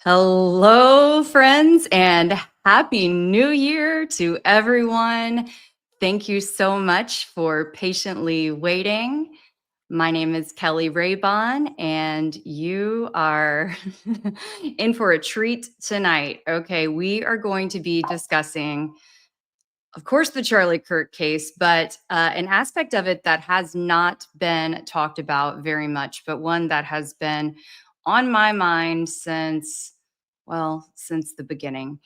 Hello, friends, and Happy New Year to everyone. Thank you so much for patiently waiting. My name is Kelly Raybon, and you are in for a treat tonight. Okay, we are going to be discussing, of course, the Charlie Kirk case, but an aspect of it that has not been talked about very much, but one that has been on my mind since the beginning.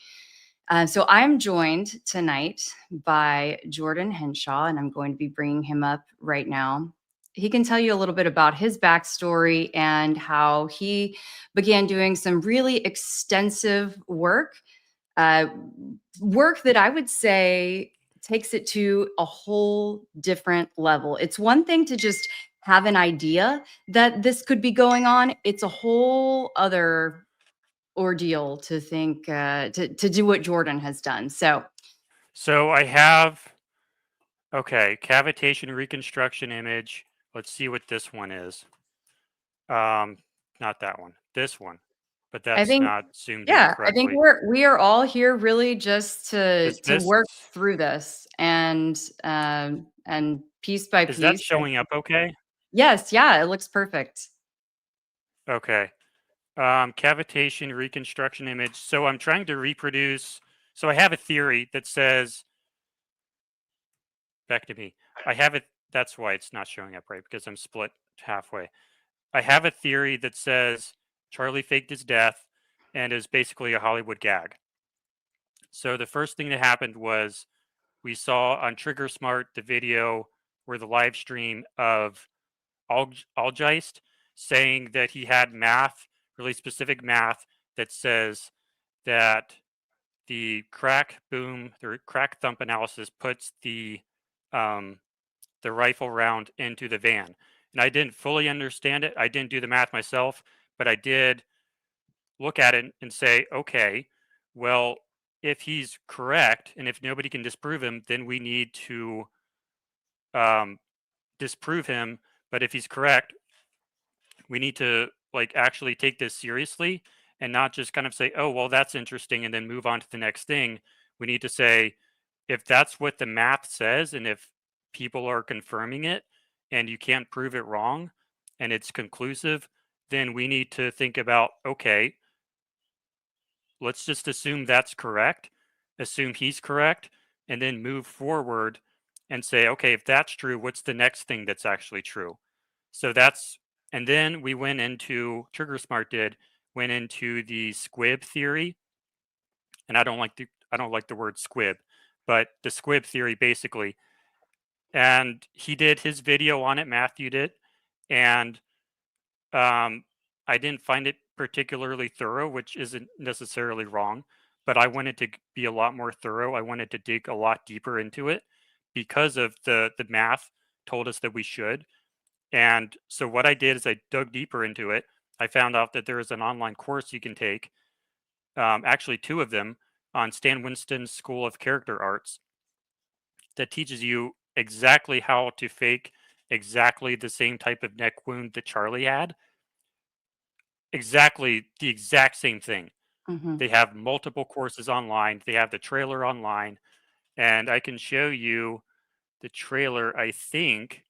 So I'm joined tonight by Jordan Henshaw, and I'm going to be bringing him up right now. He can tell you a little bit about his backstory and how he began doing some really extensive uh, work that I would say takes it to a whole different level. It's one thing to just have an idea that this could be going on. It's a whole other ordeal to think to do what Jordan has done. So I have, okay, cavitation reconstruction image. Let's see what this one is. Not that one, this one, but I that's think, not zoomed in yeah, I think correctly. we are all here really just to Is this, work through this and piece by is that piece. showing up okay? Yes, yeah, it looks perfect. Okay. Cavitation reconstruction image. So I'm trying to reproduce, so I have a theory that says, back to me. I have it, that's why it's not showing up right, because I'm split halfway. I have a theory that says Charlie faked his death and is basically a Hollywood gag. So the first thing that happened was we saw on Trigger Smart the video or the live stream of Algeist saying that he had math, really specific math, that says that the crack boom, the crack thump analysis puts um, the rifle round into the van. And I didn't fully understand it. I didn't do the math myself, but I did look at it and say, okay, well, if he's correct and if nobody can disprove him, then we need to um, disprove him. But if he's correct, we need to like actually take this seriously and not just kind of say, oh, well, that's interesting, and then move on to the next thing. We need to say, if that's what the math says, and if people are confirming it and you can't prove it wrong and it's conclusive, then we need to think about, okay, let's just assume that's correct, assume he's correct, and then move forward and say, okay, if that's true, what's the next thing that's actually true? So that's, and then we went into, Trigger Smart went into the squib theory. And I don't like the word squib, but the squib theory basically. And he did his video on it, Matthew did. And I didn't find it particularly thorough, which isn't necessarily wrong, but I wanted to be a lot more thorough. I wanted to dig a lot deeper into it because of the math told us that we should. And so what I did is I dug deeper into it. I found out that there is an online course you can take, actually two of them, on Stan Winston's School of Character Arts that teaches you exactly how to fake exactly the same type of neck wound that Charlie had. Exactly the exact same thing. Mhm. They have multiple courses online. They have the trailer online, and I can show you the trailer. I think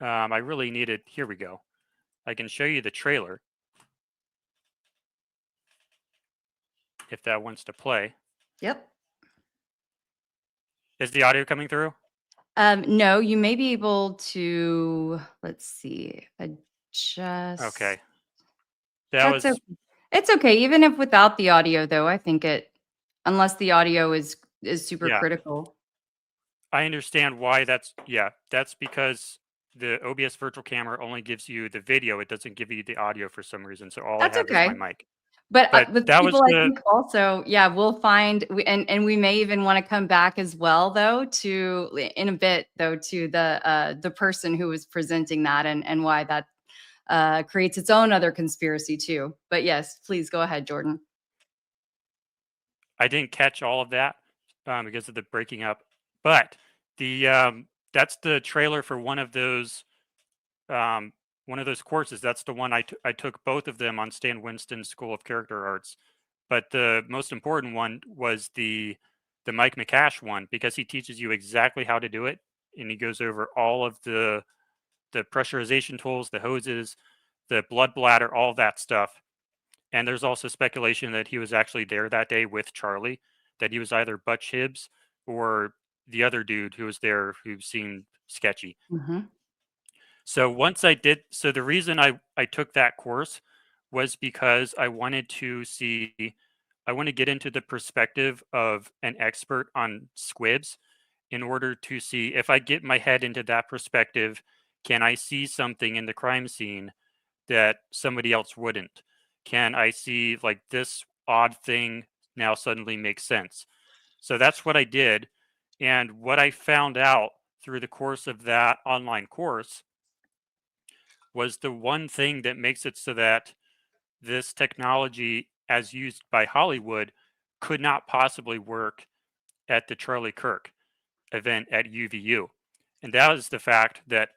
I really needed. Here we go. I can show you the trailer if that wants to play. Yep. Is the audio coming through? No, you may be able to, let's see, adjust. Okay. That That's okay. was, It's okay. Even if without the audio, though, I think unless the audio is super yeah. critical. I understand why that's, yeah. That's because the OBS virtual camera only gives you the video. It doesn't give you the audio for some reason. So all I That's have is my okay. mic. But But with that was people, I the, think also, yeah, we'll find, and we may even want to come back as well, though, to in a bit, though, to the person who was presenting that and why that creates its own other conspiracy too. But yes, please go ahead, Jordan. I didn't catch all of that because of the breaking up. But the that's the trailer for one of those one of those courses. That's the one I took both of them on Stan Winston's School of Character Arts. But the most important one was the Mike McCash one, because he teaches you exactly how to do it, and he goes over all of the pressurization tools, the hoses, the blood bladder, all that stuff. And there's also speculation that he was actually there that day with Charlie, that he was either Butch Hibbs or the other dude who was there who seemed sketchy. Mhm. So the reason I took that course was because I wanted to see, I want to get into the perspective of an expert on squibs in order to see if I get my head into that perspective, can I see something in the crime scene that somebody else wouldn't? Can I see like this odd thing now suddenly makes sense? So that's what I did. And what I found out through the course of that online course was the one thing that makes it so that this technology, as used by Hollywood, could not possibly work at the Charlie Kirk event at UVU. And that is the fact that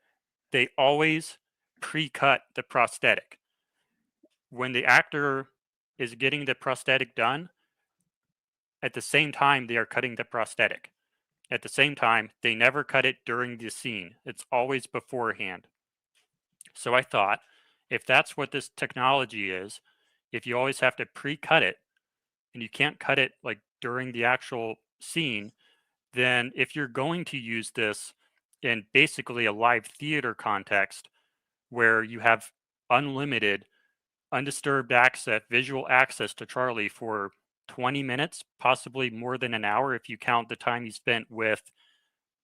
they always pre-cut the prosthetic. When the actor is getting the prosthetic done, at the same time they are cutting the prosthetic. At the same time, they never cut it during the scene. It's always beforehand. So I thought, if that's what this technology is, if you always have to pre-cut it and you can't cut it like during the actual scene, then if you're going to use this in basically a live theater context where you have unlimited, undisturbed access, visual access to Charlie for 20 minutes, possibly more than an hour if you count the time he spent with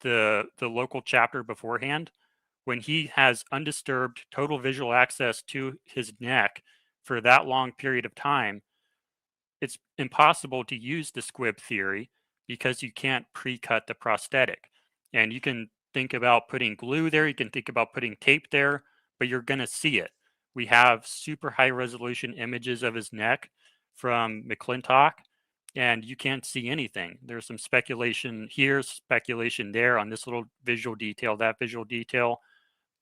the local chapter beforehand, when he has undisturbed total visual access to his neck for that long period of time, it's impossible to use the squib theory because you can't pre-cut the prosthetic. And you can think about putting glue there, you can think about putting tape there, but you're going to see it. We have super high resolution images of his neck from McClintock, and you can't see anything. There's some speculation here, speculation there on this little visual detail, that visual detail,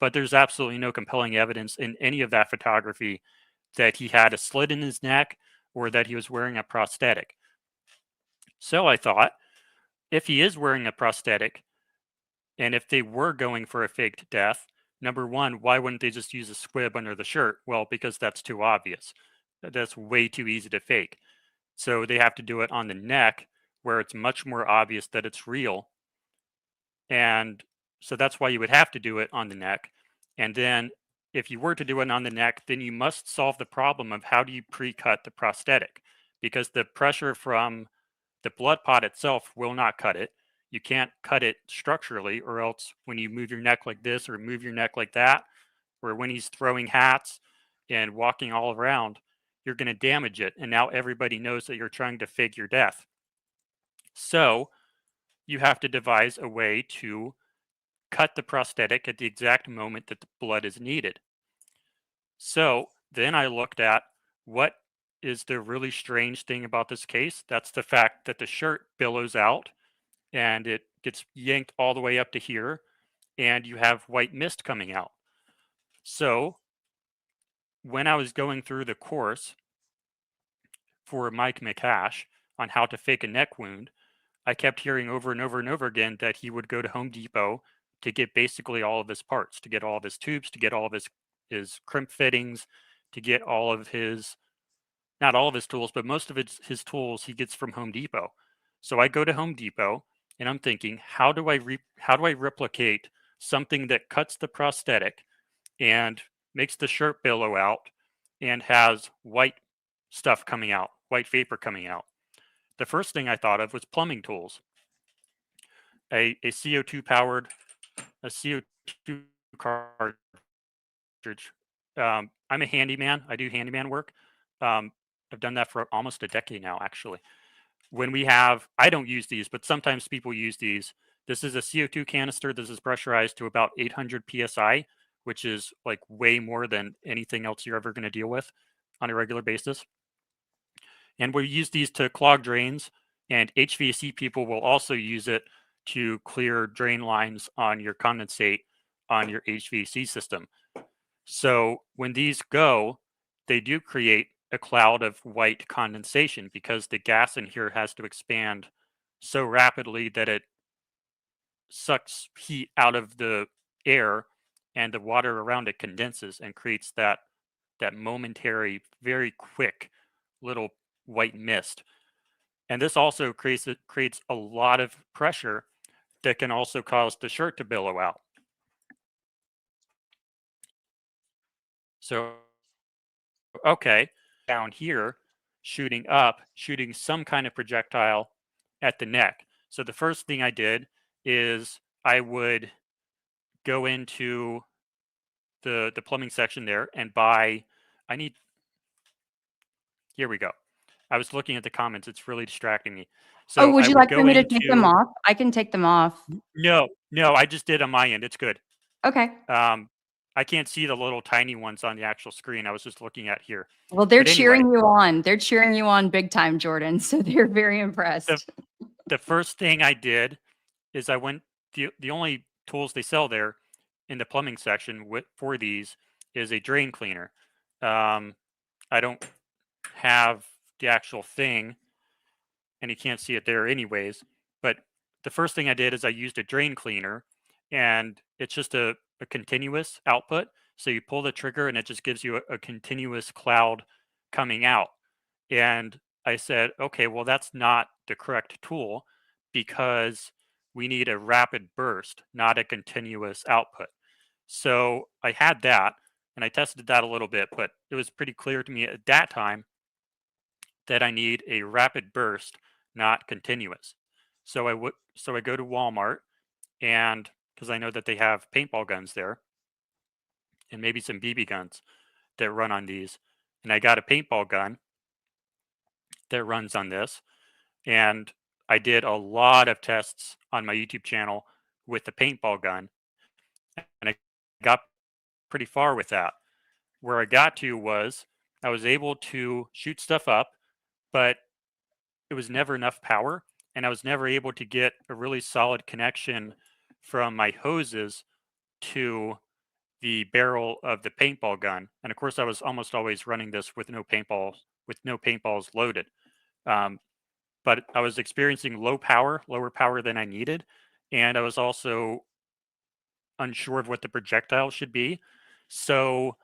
but there's absolutely no compelling evidence in any of that photography that he had a slit in his neck or that he was wearing a prosthetic. So I thought, if he is wearing a prosthetic, and if they were going for a faked death, number one, why wouldn't they just use a squib under the shirt? Well, because that's too obvious. That's way too easy to fake. So they have to do it on the neck where it's much more obvious that it's real. And so that's why you would have to do it on the neck. And then if you were to do it on the neck, then you must solve the problem of how do you pre-cut the prosthetic, because the pressure from the blood pot itself will not cut it. You can't cut it structurally, or else when you move your neck like this or move your neck like that, or when he's throwing hats and walking all around, you're going to damage it. And now everybody knows that you're trying to fake your death. So you have to devise a way to cut the prosthetic at the exact moment that the blood is needed. So then I looked at what is the really strange thing about this case. That's the fact that the shirt billows out and it gets yanked all the way up to here, and you have white mist coming out. So when I was going through the course for Mike McCash on how to fake a neck wound, I kept hearing over and over and over again that he would go to Home Depot to get basically all of his parts, to get all of his tubes, to get all of his crimp fittings, to get all of his, not all of his tools, but most of his tools he gets from Home Depot. So I go to Home Depot and I'm thinking, how do I replicate something that cuts the prosthetic and makes the shirt billow out and has white stuff coming out, white vapor coming out? The first thing I thought of was plumbing tools. A CO2 powered, a CO2 cartridge. I'm a handyman. I do handyman work. I've done that for almost a decade now, actually. When we have, I don't use these, but sometimes people use these. This is a CO2 canister. This is pressurized to about 800 psi, which is like way more than anything else you're ever going to deal with on a regular basis. And we use these to clog drains, and HVAC people will also use it to clear drain lines on your condensate on your HVAC system. So when these go, they do create a cloud of white condensation because the gas in here has to expand so rapidly that it sucks heat out of the air, and the water around it condenses and creates that momentary, very quick little white mist. And this also creates a lot of pressure that can also cause the shirt to billow out. So, okay, down here, shooting up, shooting some kind of projectile at the neck. So the first thing I did is I would go into the plumbing section there and buy. I need. Here we go. I was looking at the comments. It's really distracting me. Oh, So would I you would like for go me to take them into. off? I can take them off. No, no, I just did on my end. It's good. Okay. Um, I can't see the little tiny ones on the actual screen. I was just looking at here. Well, they're But anyway, cheering you on. They're cheering you on big time, Jordan. So they're very the impressed. the first thing I did is I went. The only tools they sell there in the plumbing section for these is a drain cleaner. Um, I don't have the actual thing, and you can't see it there anyways. But the first thing I did is I used a drain cleaner, and it's just a continuous output. So you pull the trigger, and it just gives you a continuous cloud coming out. And I said, okay, well, that's not the correct tool because we need a rapid burst, not a continuous output. So I had that, and I tested that a little bit, but it was pretty clear to me at that time that I need a rapid burst, not continuous. So I go to Walmart, and because I know that they have paintball guns there and maybe some BB guns that run on these, and I got a paintball gun that runs on this, and I did a lot of tests on my YouTube channel with the paintball gun, and I got pretty far with that. Where I got to was I was able to shoot stuff up, but it was never enough power, and I was never able to get a really solid connection from my hoses to the barrel of the paintball gun. And of course, I was almost always running this with no paintballs loaded. Um, but I was experiencing lower power than I needed, and I was also unsure of what the projectile should be. So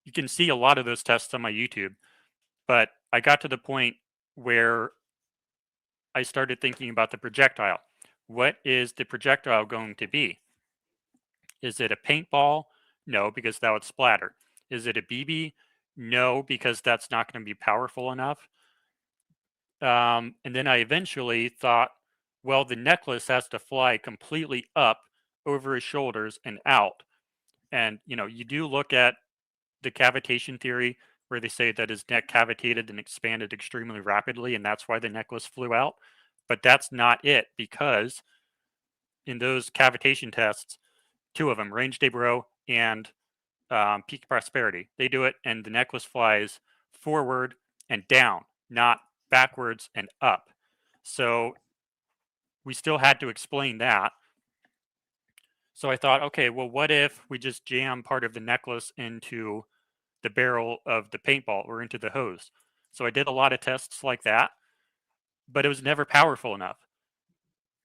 you can see a lot of those tests on my YouTube, but I got to the point where I started thinking about the projectile. What is the projectile going to be? Is it a paintball? No, because that would splatter. Is it a BB? No, because that's not going to be powerful enough. And then I eventually thought, well, the necklace has to fly completely up over his shoulders and out. And, you do look at the cavitation theory where they say that his neck cavitated and expanded extremely rapidly, and that's why the necklace flew out. But that's not it, because in those cavitation tests, two of them, Range de Bro and Peak Prosperity, they do it, and the necklace flies forward and down, not backwards and up. So we still had to explain that. So I thought, okay, well, what if we just jam part of the necklace into the barrel of the paintball or into the hose? So I did a lot of tests like that, but it was never powerful enough.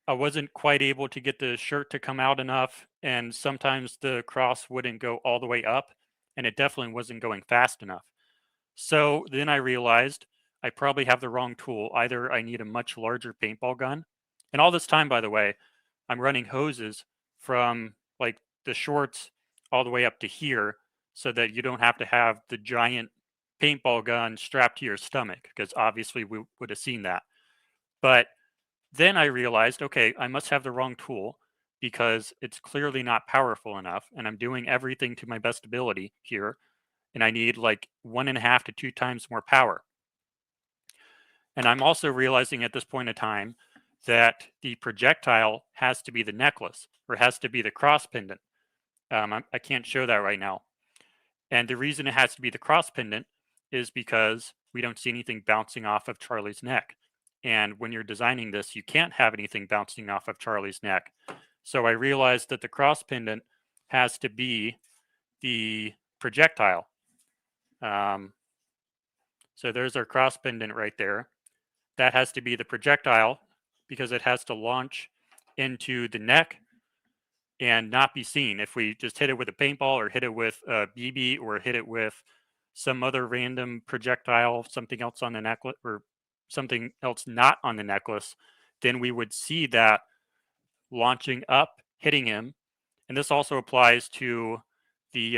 I wasn't quite able to get the shirt to come out enough, and sometimes the cross wouldn't go all the way up, and it definitely wasn't going fast enough. So then I realized I probably have the wrong tool. Either I need a much larger paintball gun, and all this time, by the way, I'm running hoses from like the shorts all the way up to here so that you don't have to have the giant paintball gun strapped to your stomach, because obviously we would have seen that. But then I realized, okay, I must have the wrong tool because it's clearly not powerful enough, and I'm doing everything to my best ability here, and I need like 1.5 to 2 times more power. And I'm also realizing at this point in time that the projectile has to be the necklace, or has to be the cross pendant. I can't show that right now. And the reason it has to be the cross pendant is because we don't see anything bouncing off of Charlie's neck. And when you're designing this, you can't have anything bouncing off of Charlie's neck. So I realized that the cross pendant has to be the projectile. So there's our cross pendant right there. That has to be the projectile because it has to launch into the neck and not be seen. If we just hit it with a paintball or hit it with a BB or hit it with some other random projectile, something else on the necklace or something else not on the necklace, then we would see that launching up, hitting him. And this also applies to the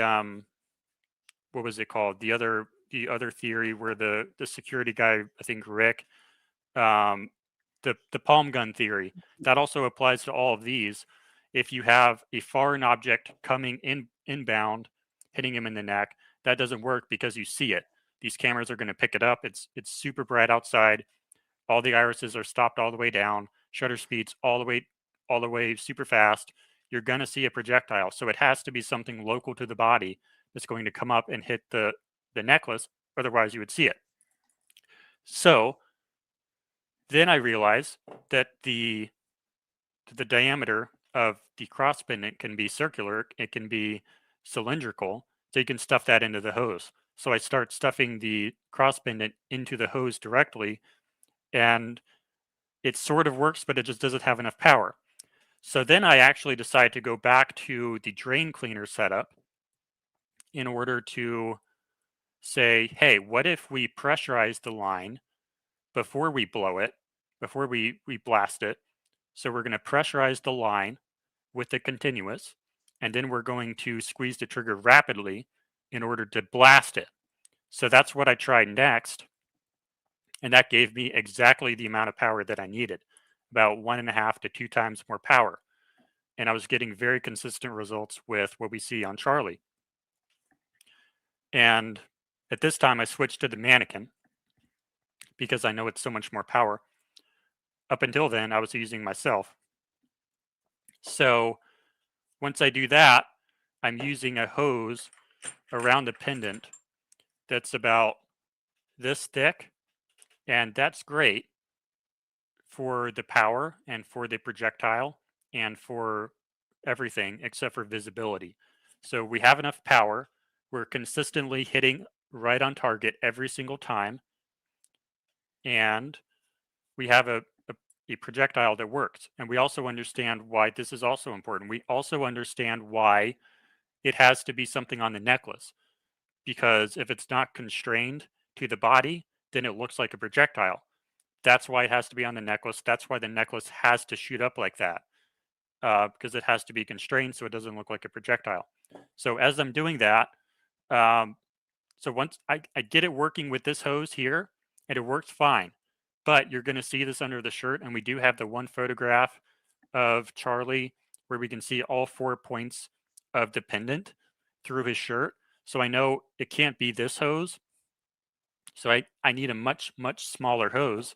what was it called? The other theory where the security guy, I think Rick, um, the palm gun theory. That also applies to all of these. If you have a foreign object coming inbound, hitting him in the neck, that doesn't work because you see it. These cameras are going to pick it up. It's super bright outside. All the irises are stopped all the way down. Shutter speeds all the way super fast. You're going to see a projectile. So it has to be something local to the body that's going to come up and hit the necklace. Otherwise, you would see it. So then I realized that the diameter of the cross pendant can be circular, it can be cylindrical, so you can stuff that into the hose. So I start stuffing the cross pendant into the hose directly, and it sort of works, but it just doesn't have enough power. So then I actually decide to go back to the drain cleaner setup in order to say, hey, what if we pressurize the line before we blow it, before we blast it? So we're going to pressurize the line with the continuous, and then we're going to squeeze the trigger rapidly in order to blast it. So that's what I tried next, and that gave me exactly the amount of power that I needed, about 1.5 to 2 times more power. And I was getting very consistent results with what we see on Charlie. And at this time, I switched to the mannequin because I know it's so much more power. Up until then, I was using myself. So once I do that, I'm using a hose around the pendant that's about this thick, and that's great for the power and for the projectile and for everything except for visibility. So we have enough power. We're consistently hitting right on target every single time, and we have a projectile that works. And we also understand why this is also important. We also understand why it has to be something on the necklace, because if it's not constrained to the body, then it looks like a projectile. That's why it has to be on the necklace. That's why the necklace has to shoot up like that, because it has to be constrained so it doesn't look like a projectile. So as I'm doing that, so once I get it working with this hose here, and it works fine. But you're going to see this under the shirt, and we do have the one photograph of Charlie where we can see all 4 points of the pendant through his shirt. So I know it can't be this hose. So I need a much, much smaller hose.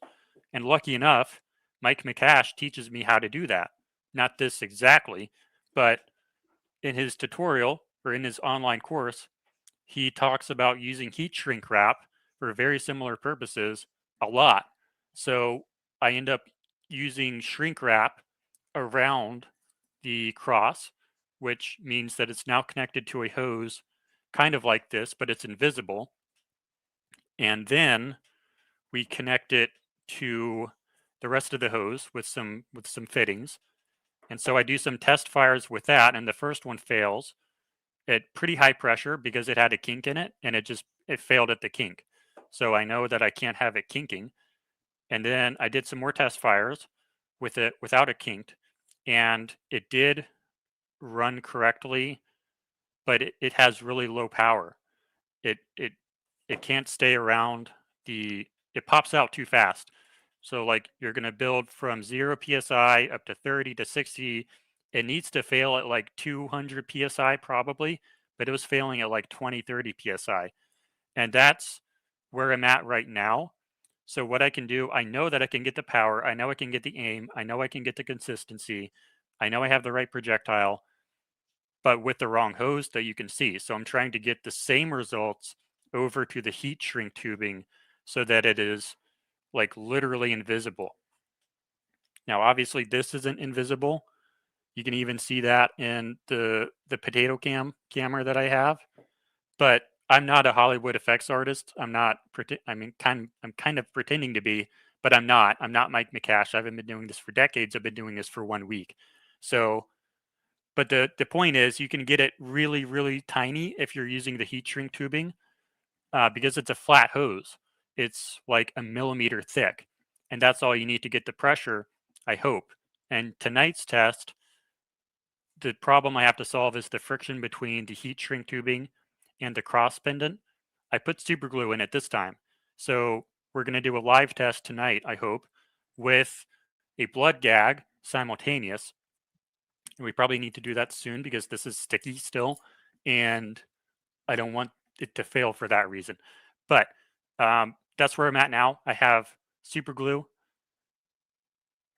And lucky enough, Mike McCash teaches me how to do that. Not this exactly, but in his tutorial or in his online course, he talks about using heat shrink wrap for very similar purposes a lot. So I end up using shrink wrap around the cross, which means that it's now connected to a hose kind of like this, but it's invisible. And then we connect it to the rest of the hose with some fittings. And so I do some test fires with that, and the first one fails at pretty high pressure because it had a kink in it, and it failed at the kink. So I know that I can't have it kinking. And then I did some more test fires with it without a kinked, and it did run correctly, but it has really low power. It can't stay around it pops out too fast. So like you're going to build from 0 psi up to 30 to 60. It needs to fail at like 200 psi probably, but it was failing at like 20, 30 psi. And that's where I'm at right now. So what I can do, I know that I can get the power. I know I can get the aim. I know I can get the consistency. I know I have the right projectile, but with the wrong hose that you can see. So I'm trying to get the same results over to the heat shrink tubing so that it is like literally invisible. Now, obviously this isn't invisible. You can even see that in the potato camera that I have. But I'm not a Hollywood effects artist. I'm not. I'm kind of pretending to be, but I'm not. I'm not Mike McCash. I haven't been doing this for decades. I've been doing this for 1 week. So, but the point is, you can get it really, really tiny if you're using the heat shrink tubing, because it's a flat hose. It's like a millimeter thick, and that's all you need to get the pressure, I hope. And tonight's test, the problem I have to solve is the friction between the heat shrink tubing and the cross pendant. I put super glue in it this time. So we're going to do a live test tonight, I hope, with a blood gag simultaneous. And we probably need to do that soon because this is sticky still. And I don't want it to fail for that reason. But that's where I'm at now. I have super glue,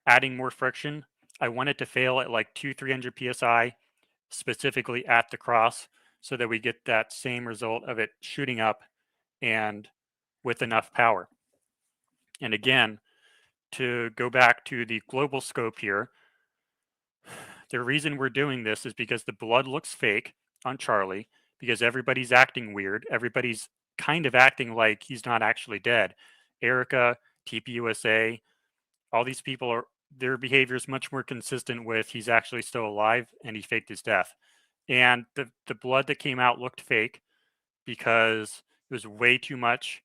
adding more friction. I want it to fail at like 300 psi, specifically at the cross, so that we get that same result of it shooting up and with enough power. And again, to go back to the global scope here, the reason we're doing this is because the blood looks fake on Charlie, because everybody's acting weird. Everybody's kind of acting like he's not actually dead. Erica, TPUSA, all these people are, their behavior is much more consistent with he's actually still alive and he faked his death. And the blood that came out looked fake because it was way too much.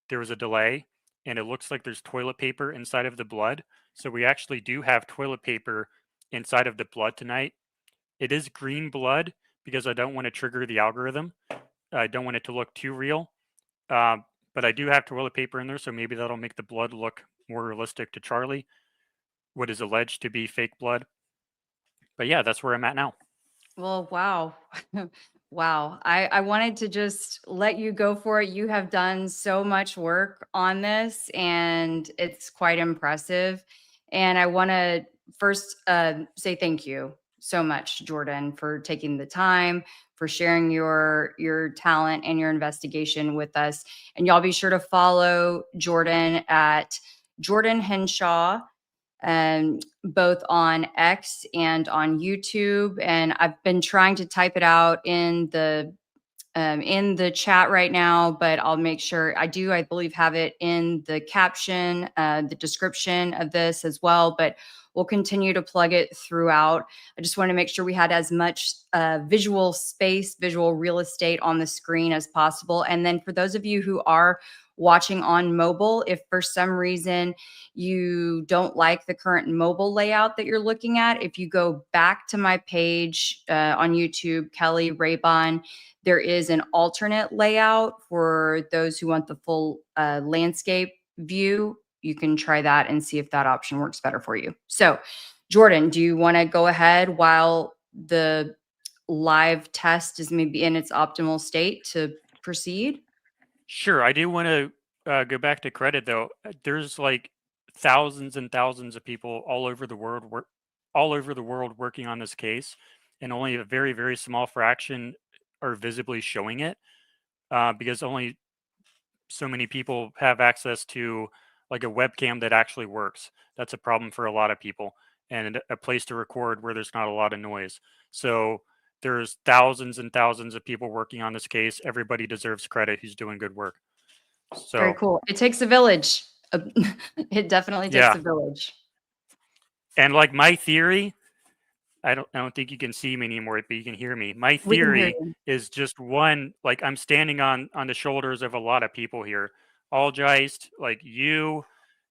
There was a delay, and it looks like there's toilet paper inside of the blood. So we actually do have toilet paper inside of the blood tonight. It is green blood because I don't want to trigger the algorithm. I don't want it to look too real. But I do have toilet paper in there, so maybe that'll make the blood look more realistic to Charlie, what is alleged to be fake blood. But yeah, that's where I'm at now. Well, wow. Wow. I wanted to just let you go for it. You have done so much work on this, and it's quite impressive. And I want to first say thank you so much, Jordan, for taking the time, for sharing your talent and your investigation with us. And y'all be sure to follow Jordan at Jordan Henshaw, both on X and on YouTube. And I've been trying to type it out in the chat right now, but I'll make sure I do. I believe have it in the caption, the description of this as well. But we'll continue to plug it throughout. I just want to make sure we had as much visual space, visual real estate on the screen as possible. And then for those of you who are watching on mobile, if for some reason you don't like the current mobile layout that you're looking at, if you go back to my page on YouTube, Kelly Raybon, there is an alternate layout for those who want the full landscape view. You can try that and see if that option works better for you. So, Jordan, do you want to go ahead while the live test is maybe in its optimal state to proceed? Sure. I do want to go back to credit though. There's like thousands and thousands of people all over the world working on this case, and only a very, very small fraction are visibly showing it, because only so many people have access to like a webcam that actually works. That's a problem for a lot of people, and a place to record where there's not a lot of noise. So there's thousands and thousands of people working on this case. Everybody deserves credit who's doing good work. Very So cool. It takes a village. It definitely takes yeah, a village. and like my theory, I don't think you can see me anymore, but you can hear me. My We can hear theory you. is just one, like I'm standing on the shoulders of a lot of people here. All Geist, like you,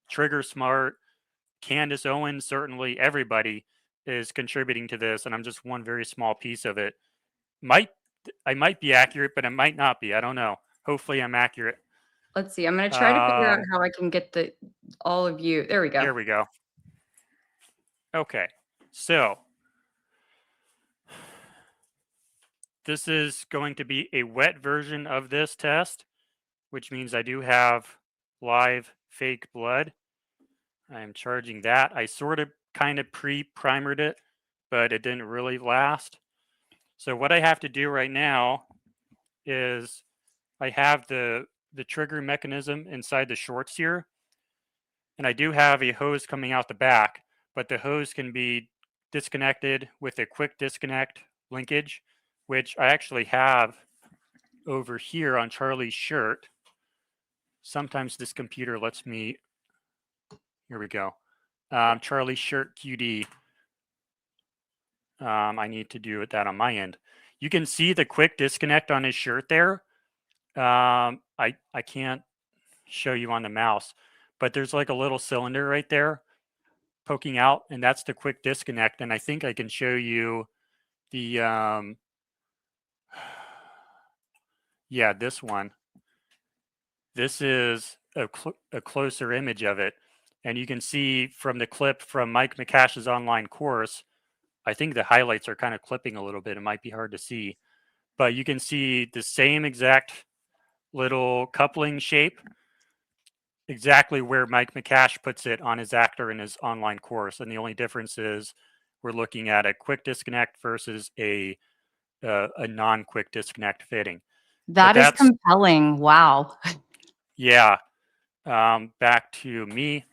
Trigger Smart, Candace Owens, certainly everybody is contributing to this, and I'm just one very small piece of it. Might I might be accurate, but it might not be. I don't know. Hopefully I'm accurate. Let's see. I'm going to try to figure out Um, how I can get the all of you. There we go. there we go. Okay. So this is going to be a wet version of this test, which means I do have live fake blood. I am charging that. I sort of kind of pre-primered it, but it didn't really last. So what I have to do right now is I have the trigger mechanism inside the shorts here, and I do have a hose coming out the back, but the hose can be disconnected with a quick disconnect linkage, which I actually have over here on Charlie's shirt. Sometimes this computer lets me, here we go. Charlie's shirt QD. I need to do that on my end. You can see the quick disconnect on his shirt there. I can't show you on the mouse, but there's like a little cylinder right there poking out, and that's the quick disconnect. And I think I can show you the yeah, this one. This is a closer image of it, and you can see from the clip from Mike McCash's online course, I think the highlights are kind of clipping a little bit. It might be hard to see, but you can see the same exact little coupling shape, exactly where Mike McCash puts it on his actor in his online course. And the only difference is we're looking at a quick disconnect versus a non-quick disconnect fitting. But That is that's, compelling. Wow. yeah, back to me.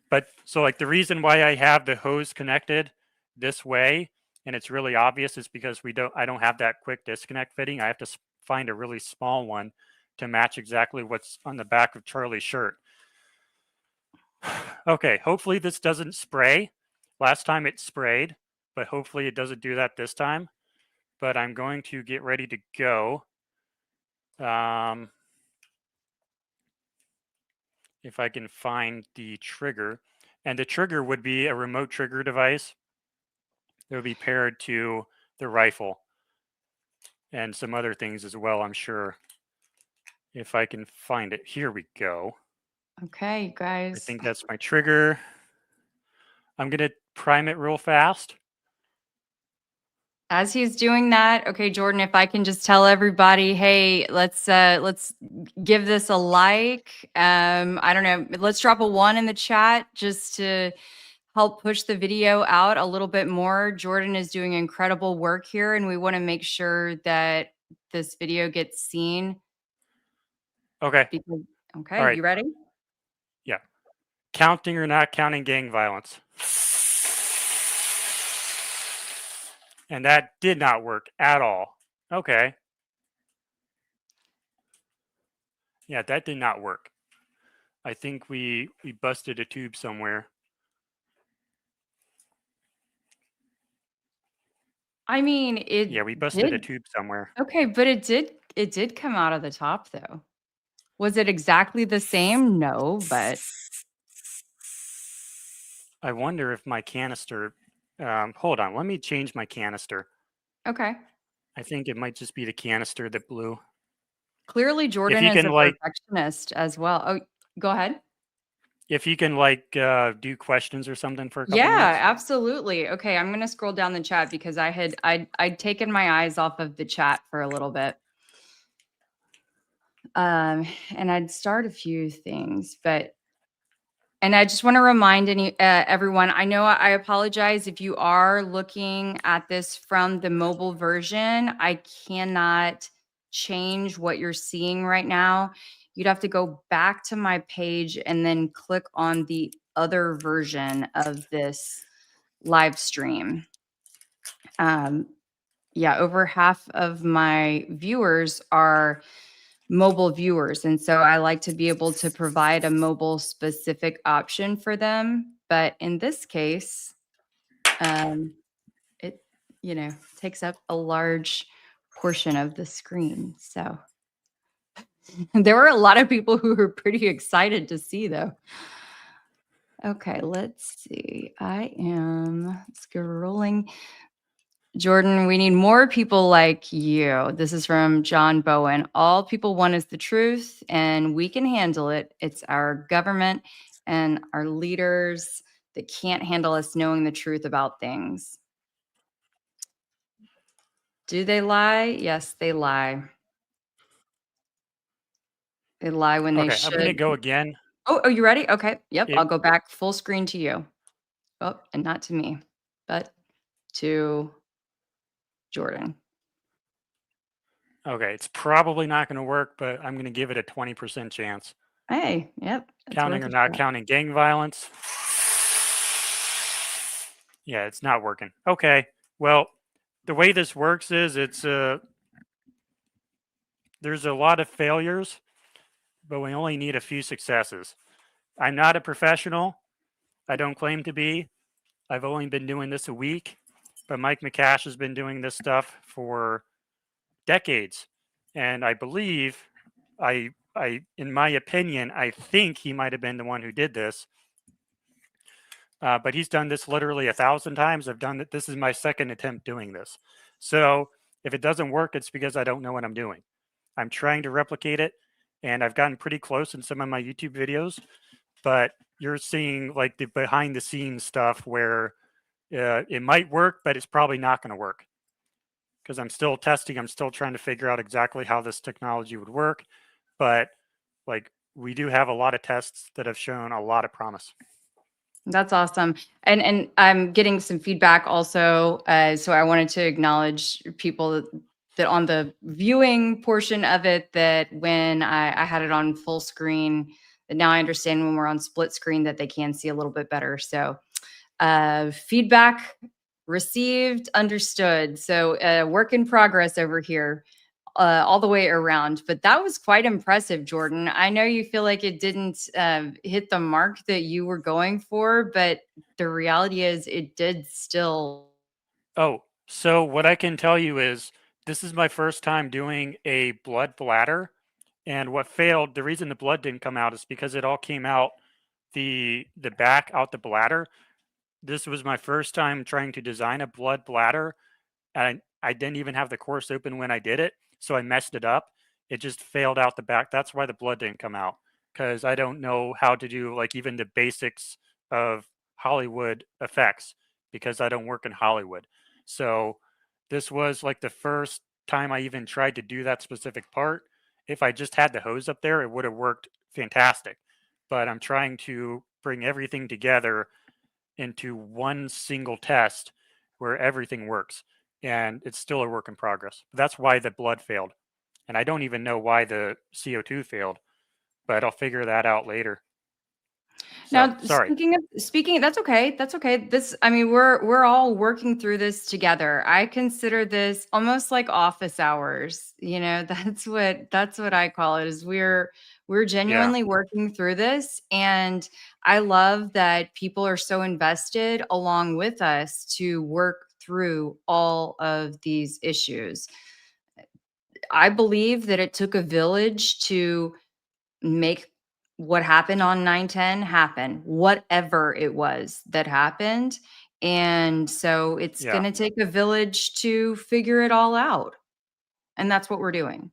But so like the reason why I have the hose connected this way, and it's really obvious, is because I don't have that quick disconnect fitting. I have to find a really small one to match exactly what's on the back of Charlie's shirt. Okay, hopefully this doesn't spray. Last time it sprayed, but hopefully it doesn't do that this time. But I'm going to get ready to go. If I can find the trigger. And the trigger would be a remote trigger device that would be paired to the rifle and some other things as well, I'm sure. If I can find it. Here we go. Okay, I guys. think that's my trigger. I'm going to prime it real fast. As he's doing that, okay, Jordan, if I can just tell everybody, hey, let's give this a like. I don't know, let's drop a 1 in the chat just to help push the video out a little bit more. Jordan is doing incredible work here, and we want to make sure that this video gets seen. Okay. Okay, all right. you ready? Yeah. Counting or not counting gang violence. And that did not work at all. Okay. Yeah, that did not work. I think we busted a tube somewhere. I mean, Yeah, we busted a tube somewhere. Okay, but it did come out of the top though. Was it exactly the same? No, but I wonder if my canister, hold on, let me change my canister. okay. I think it might just be the canister that blew. Clearly, If Jordan you is can a like, perfectionist as well. Oh, go ahead. if you can like do questions or something for a couple Yeah, minutes. absolutely. Okay, I'm gonna scroll down the chat because I'd taken my eyes off of the chat for a little bit. And I'd start a few things, but and I just want to remind everyone, I know I apologize if you are looking at this from the mobile version. I cannot change what you're seeing right now. You'd have to go back to my page and then click on the other version of this live stream. Yeah, over half of my viewers are mobile viewers. And so I like to be able to provide a mobile specific option for them. But in this case, it, takes up a large portion of the screen. So there were a lot of people who were pretty excited to see though. Okay, let's see. I am scrolling. Jordan, we need more people like you. This is from John Bowen. All people want is the truth, and we can handle it. It's our government and our leaders that can't handle us knowing the truth about things. Do they lie? Yes, they lie. They lie when they Okay, I'm going to should. go again. Oh, are you ready? Okay. Yep. It, I'll go back full screen to you. Oh, and not to me, but to Jordan. okay, it's probably not going to work, but I'm going to give it a 20% chance. Hey, yep. Counting or not counting gang violence. Yeah, it's not working. Okay. Well, the way this works is there's a lot of failures, but we only need a few successes. I'm not a professional. I don't claim to be. I've only been doing this a week, but Mike McCash has been doing this stuff for decades. And I believe in my opinion, I think he might have been the one who did this. But he's done this literally 1,000 times. I've done it. This is my second attempt doing this. So if it doesn't work, it's because I don't know what I'm doing. I'm trying to replicate it, and I've gotten pretty close in some of my YouTube videos, but you're seeing like the behind the scenes stuff where it might work, but it's probably not going to work because I'm still testing. I'm still trying to figure out exactly how this technology would work. But like we do have a lot of tests that have shown a lot of promise. That's awesome. And I'm getting some feedback also. So I wanted to acknowledge people that on the viewing portion of it, that when I had it on full screen, that now I understand when we're on split screen that they can see a little bit better. So feedback received, understood. So work in progress over here. All the way around. But that was quite impressive, Jordan. I know you feel like it didn't hit the mark that you were going for, but the reality is it did still. Oh, so what I can tell you is this is my first time doing a blood bladder. And what failed, the reason the blood didn't come out is because it all came out the back out the bladder. This was my first time trying to design a blood bladder, and I didn't even have the course open when I did it, so I messed it up. It just failed out the back. That's why the blood didn't come out, because I don't know how to do like even the basics of Hollywood effects because I don't work in Hollywood. So this was like the first time I even tried to do that specific part. If I just had the hose up there, it would have worked fantastic. But I'm trying to bring everything together into one single test where everything works. And it's still a work in progress. That's why the blood failed. And I don't even know why the CO2 failed, but I'll figure that out later. So Now, sorry. speaking, that's okay. That's okay. This, I mean, we're all working through this together. I consider this almost like office hours. You know, that's what I call it. Is we're Yeah. genuinely working through this, and I love that people are so invested along with us to work through all of these issues. I believe that it took a village to make what happened on 9/10 happen, whatever it was that happened. And so it's Yeah. going to take a village to figure it all out. And that's what we're doing.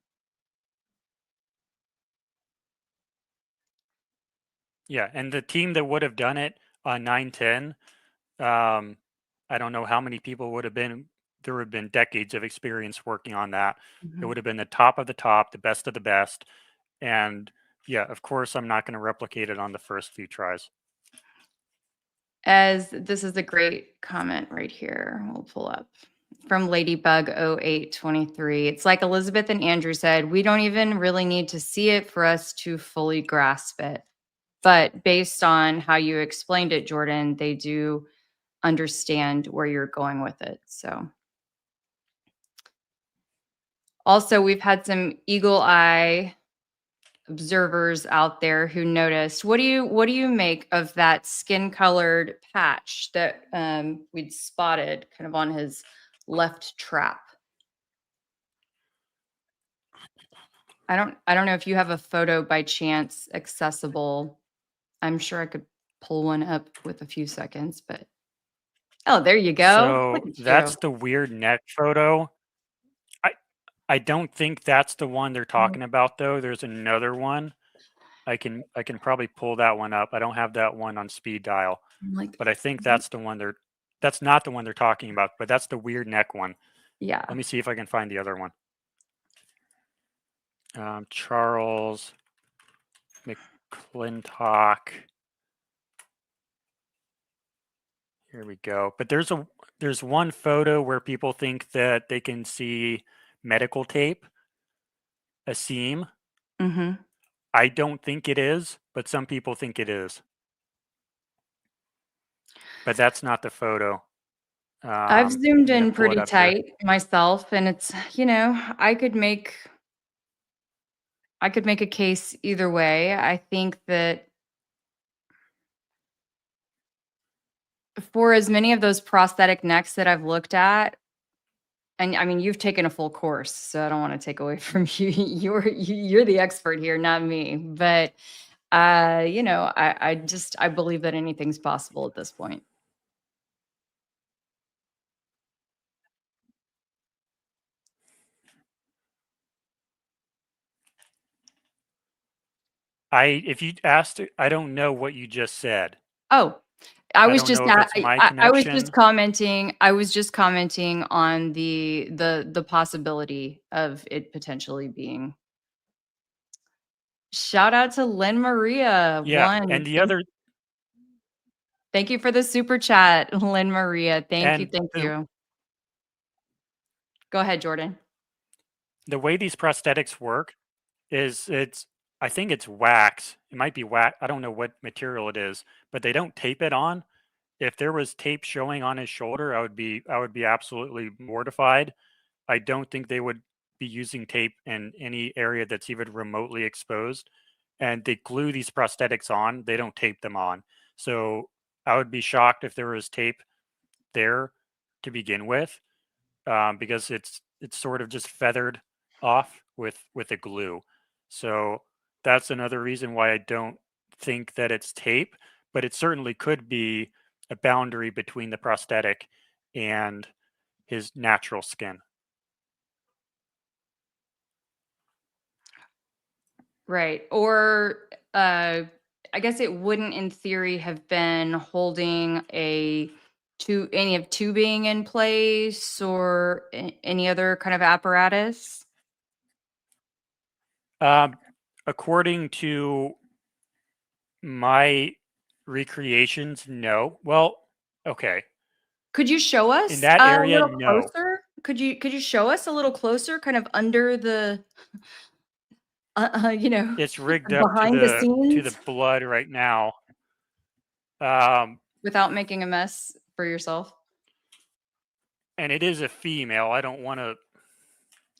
Yeah. And the team that would have done it on 9/10, um, I don't know how many people would have been. There would have been decades of experience working on that. It Mhm. would have been the top of the top, the best of the best. And yeah, of course, I'm not going to replicate it on the first few tries. As this is a great comment right here. We'll pull up from Ladybug 0823. It's like Elizabeth and Andrew said, we don't even really need to see it for us to fully grasp it. But based on how you explained it, Jordan, they do understand where you're going with it. So also we've had some eagle eye observers out there who noticed. What do you make of that skin colored patch that we'd spotted kind of on his left trap? I don't know if you have a photo by chance accessible. I'm sure I could pull one up with a few seconds, but oh, there you go. Look So at you. that's the weird neck photo. I I don't think that's the one they're talking about though. There's another one. I can probably pull that one up. I don't have that one on speed dial, I'm like, but I think that's not the one they're talking about, but that's the weird neck one. Let yeah. me see if I can find the other one. Charles McClintock. Here we go. But there's one photo where people think that they can see medical tape, a seam. Hmm. I don't think it is, but some people think it is. But that's not the photo. I've zoomed I'm gonna in pull it pretty up here. tight myself, and it's, I could make a case either way. I think that for as many of those prosthetic necks that I've looked at, and I mean, you've taken a full course, so I don't wanna take away from you. You're the expert here, not me. But, I believe that anything's possible at this point. If you asked, I don't know what you just said. Oh, I don't know if it's my I was just connection. commenting on the possibility of it potentially being. Shout out to Lynn Maria, Yeah, and the other thank you for the super chat, Lynn Maria. and Thank you. Go ahead, Jordan. the way these prosthetics work is it's I think it's wax. It might be wax. I don't know what material it is, but they don't tape it on. If there was tape showing on his shoulder, I would be absolutely mortified. I don't think they would be using tape in any area that's even remotely exposed. And they glue these prosthetics on, they don't tape them on. So I would be shocked if there was tape there to begin with, because it's sort of just feathered off with a glue. So that's another reason why I don't think that it's tape, but it certainly could be a boundary between the prosthetic and his natural skin. Right. Or I guess it wouldn't in theory have been holding any of tubing in place or any other kind of apparatus. Um, According to my recreations, no. Well, okay. Could you show In us that a area, little no. closer? Could you show us a little closer, kind of under the, you know, It's rigged up to behind the the scenes blood right now. Um, without making a mess for yourself? and it is a female. I don't want to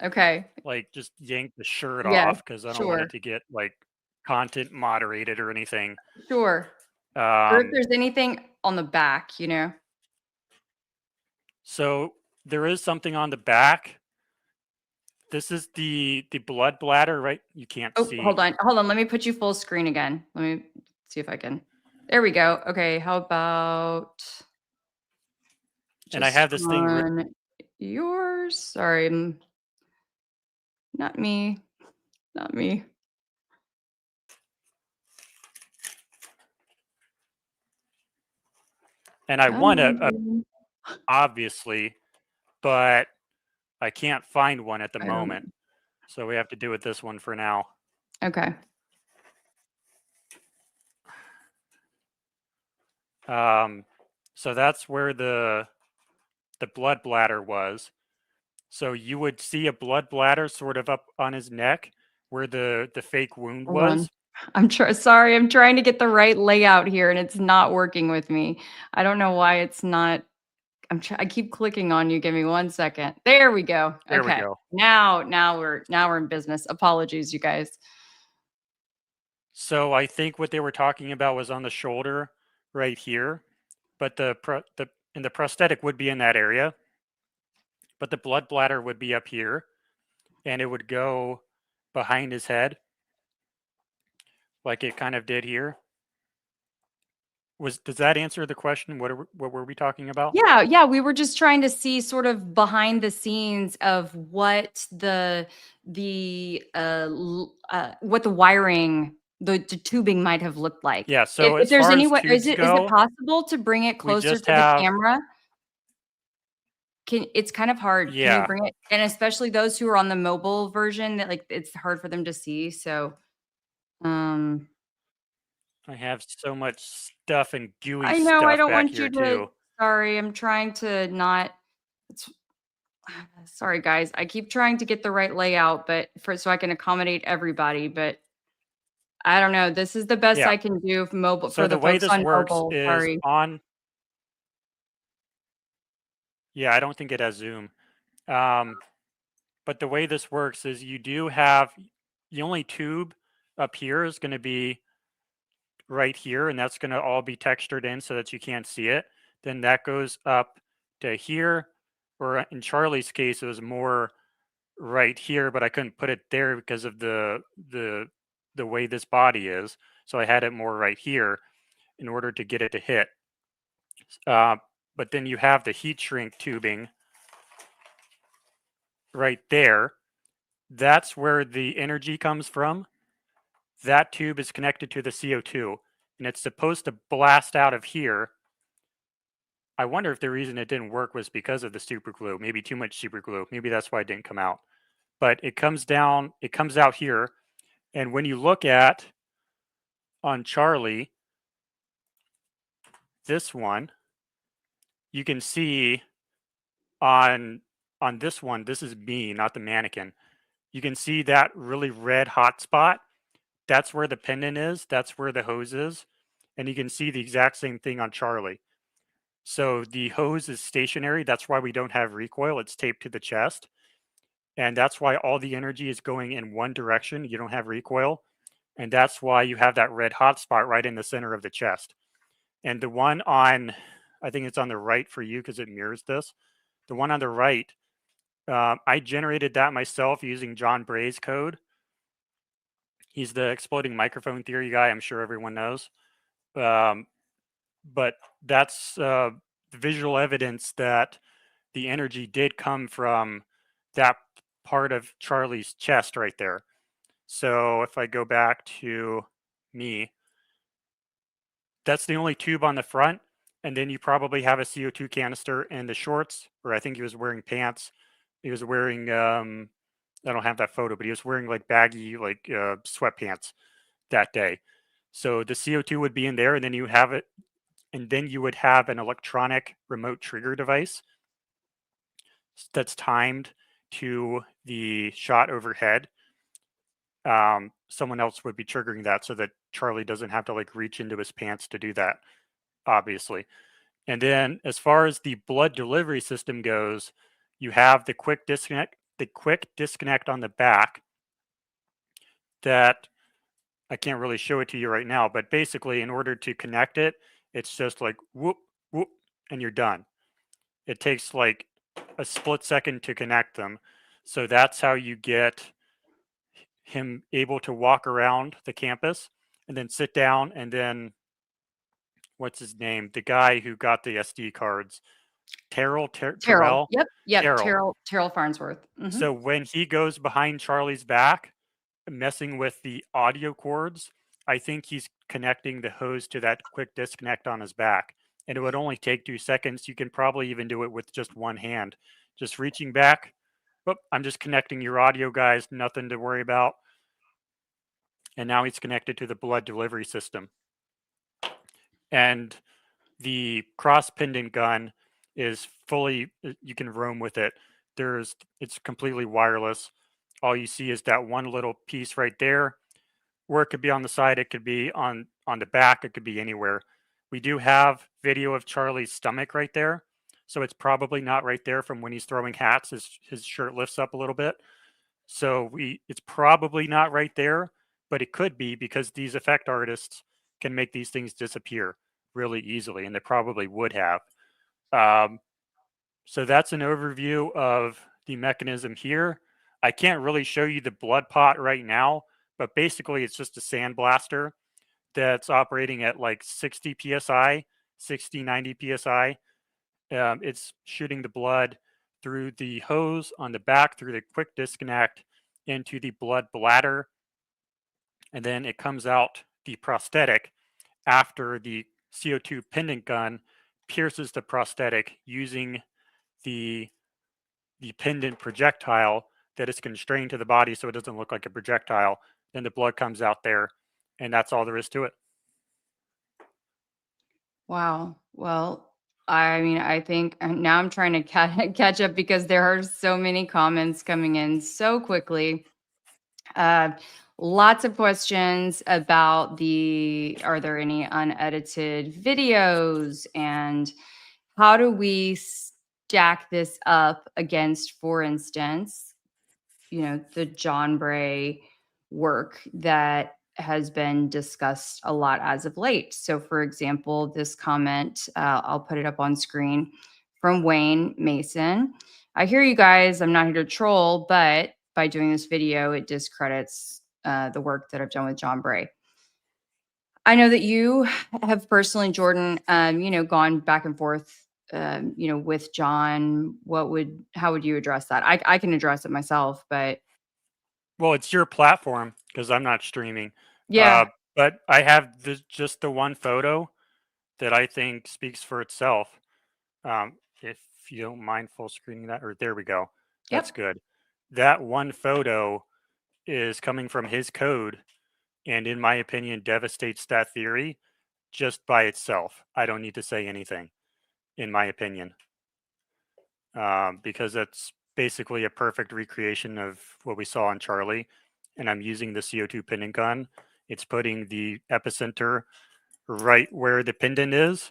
Okay. like just yank the shirt Yeah, off because I don't want it sure. to get like content moderated or anything. Sure. Or if Um, there's anything on the back, you know? so there is something on the back. This is the blood bladder, right? You can't Oh, see. hold on, let me put you full screen again. Let me see if I can. There we go. Okay, how about And I just have this thing on yours? Sorry, not me, not me. and I want to Um, obviously, but I can't find one at the I don't moment. So we have to do it this one for now. okay. Um, so that's where the blood bladder was. So you would see a blood bladder sort of up on his neck where the fake wound Hold on. was. Sorry, I'm trying to get the right layout here and it's not working with me. I don't know why it's not. I keep clicking on you. Give me 1 second. There we go. There we Okay. go. Now we're in business. Apologies, you guys. So I think what they were talking about was on the shoulder right here, but the prosthetic would be in that area, but the blood bladder would be up here and it would go behind his head like it kind of did here. Does that answer the question? What were we talking about? Yeah, yeah, we were just trying to see sort of behind the scenes of what what the wiring, the tubing might have looked like. Yeah, so If as there's far any as way, tubes is it go, possible to bring it we closer just to the have camera? It's kind of hard. Can you yeah, bring it? And especially those who are on the mobile version that like it's hard for them to see. So, um, I have so much stuff and gooey I know I stuff don't back want you here to. too. Sorry, I'm trying to not. It's sorry, guys. I keep trying to get the right layout, but so I can accommodate everybody. But I don't know. This is the best Yeah. I can do for mobile So for the the way folks this on works mobile. is Sorry. Yeah, I don't think it has zoom. But the way this works is you do have the only tube up here is going to be right here, and that's going to all be textured in so that you can't see it. Then that goes up to here, or in Charlie's case, it was more right here, but I couldn't put it there because of the way this body is. So I had it more right here in order to get it to hit. Uh, but then you have the heat shrink tubing right there. That's where the energy comes from. That tube is connected to the CO2, and it's supposed to blast out of here. I wonder if the reason it didn't work was because of the super glue, maybe too much super glue. Maybe that's why it didn't come out. But it comes down, it comes out here. And when you look at on Charlie, this one, you can see on this one, this is me, not the mannequin. You can see that really red hot spot. That's where the pendant is. That's where the hose is. And you can see the exact same thing on Charlie. So the hose is stationary. That's why we don't have recoil. It's taped to the chest. And that's why all the energy is going in one direction. You don't have recoil. And that's why you have that red hot spot right in the center of the chest. And the one on, I think it's on the right for you because it mirrors this. The one on the right, I generated that myself using John Bray's code. He's the exploding microphone theory guy. I'm sure everyone knows. But that's visual evidence that the energy did come from that part of Charlie's chest right there. So if I go back to me, that's the only tube on the front. And then you probably have a CO2 canister in the shorts, or I think he was wearing pants. He was wearing, I don't have that photo, but he was wearing like baggy, like sweatpants that day. So the CO2 would be in there, and then you have it, and then you would have an electronic remote trigger device that's timed to the shot overhead. Someone else would be triggering that so that Charlie doesn't have to like reach into his pants to do that, obviously. And then as far as the blood delivery system goes, you have the quick disconnect on the back that I can't really show it to you right now, but basically in order to connect it, it's just like whoop, whoop, and you're done. It takes like a split second to connect them. So that's how you get him able to walk around the campus and then sit down, and then what's his name? The guy who got the SD cards, Terrell. Terrell, Yep. Terrell. Terrell Farnsworth. Mhm. So when he goes behind Charlie's back, messing with the audio cords, I think he's connecting the hose to that quick disconnect on his back. And it would only take 2 seconds. You can probably even do it with just one hand. Just reaching back. Oh, I'm just connecting your audio, guys. Nothing to worry about. And now he's connected to the blood delivery system. And the cross pendant gun is fully, you can roam with it. It's completely wireless. All you see is that one little piece right there, or it could be on the side, it could be on the back, it could be anywhere. We do have video of Charlie's stomach right there, so it's probably not right there from when he's throwing hats. His shirt lifts up a little bit, so it's probably not right there, but it could be because these effect artists can make these things disappear really easily, and they probably would have. So that's an overview of the mechanism here. I can't really show you the blood pot right now, but basically it's just a sandblaster that's operating at like 60 psi, 60, 90 psi. It's shooting the blood through the hose on the back, through the quick disconnect into the blood bladder. And then it comes out the prosthetic after the CO2 pendant gun pierces the prosthetic using the pendant projectile that is constrained to the body so it doesn't look like a projectile. Then the blood comes out there, and that's all there is to it. Wow. Well, I mean, I think now I'm trying to catch up because there are so many comments coming in so quickly. Uh, Lots of questions about are there any unedited videos, and how do we stack this up against, for instance, the John Bray work that has been discussed a lot as of late. So, for example, this comment, I'll put it up on screen from Wayne Mason. I hear you guys. I'm not here to troll, but by doing this video, it discredits the work that I've done with John Bray. I know that you have personally, Jordan, gone back and forth, with John. How would you address that? I can address it myself, but Well, it's your platform because I'm not streaming. yeah. But I have just the one photo that I think speaks for itself. If you don't mind full screening that, or there we go. That's Yep. good. That one photo is coming from his code, and in my opinion, devastates that theory just by itself. I don't need to say anything, in my opinion, because that's basically a perfect recreation of what we saw on Charlie. And I'm using the CO2 pendant gun. It's putting the epicenter right where the pendant is.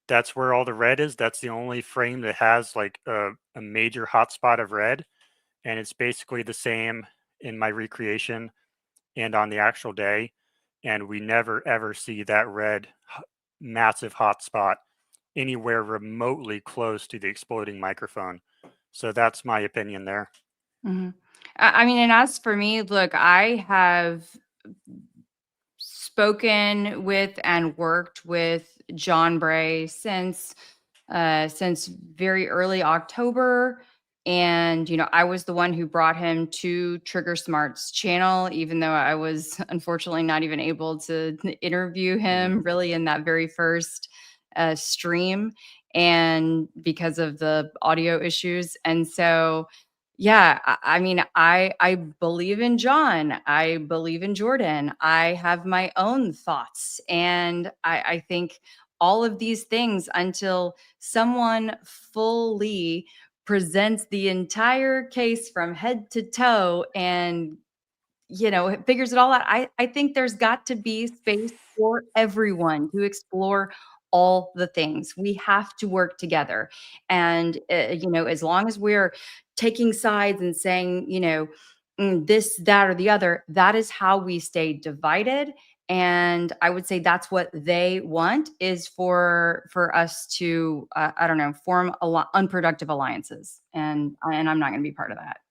That's where all the red is. That's the only frame that has like a major hotspot of red. And it's basically the same in my recreation and on the actual day. And we never ever see that red massive hotspot anywhere remotely close to the exploding microphone. So that's my opinion there. Mhm. I mean, and as for me, look, I have spoken with and worked with John Bray since very early October. And, I was the one who brought him to Trigger Smart's channel, even though I was unfortunately not even able to interview Mhm. him really in that very first stream, and because of the audio issues. And so, yeah, I mean, I believe in John. I believe in Jordan. I have my own thoughts, and I think all of these things, until someone fully presents the entire case from head to toe and it figures it all out. I think there's got to be space for everyone to explore all the things. We have to work together. And, as long as we're taking sides and saying, this, that, or the other, that is how we stay divided. And I would say that's what they want, is for us to, I don't know, form unproductive alliances. And I'm not going to be part of that.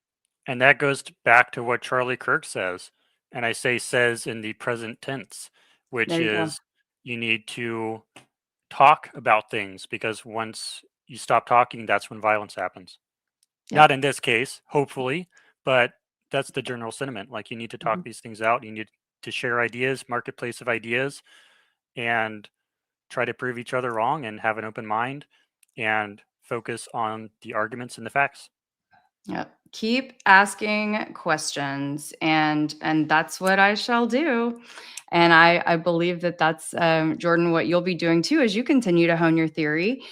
And that goes back to what Charlie Kirk says. And I say says in the present tense, which There you go. is you need to talk about things because once you stop talking, that's when violence happens. Not Yep. in this case, hopefully, but that's the general sentiment. Like you need to talk Mhm. these things out. You need to share ideas, marketplace of ideas, and try to prove each other wrong and have an open mind and focus on the arguments and the facts. Yep. Keep asking questions, and that's what I shall do. And I believe that that's, Jordan, what you'll be doing too as you continue to hone your theory.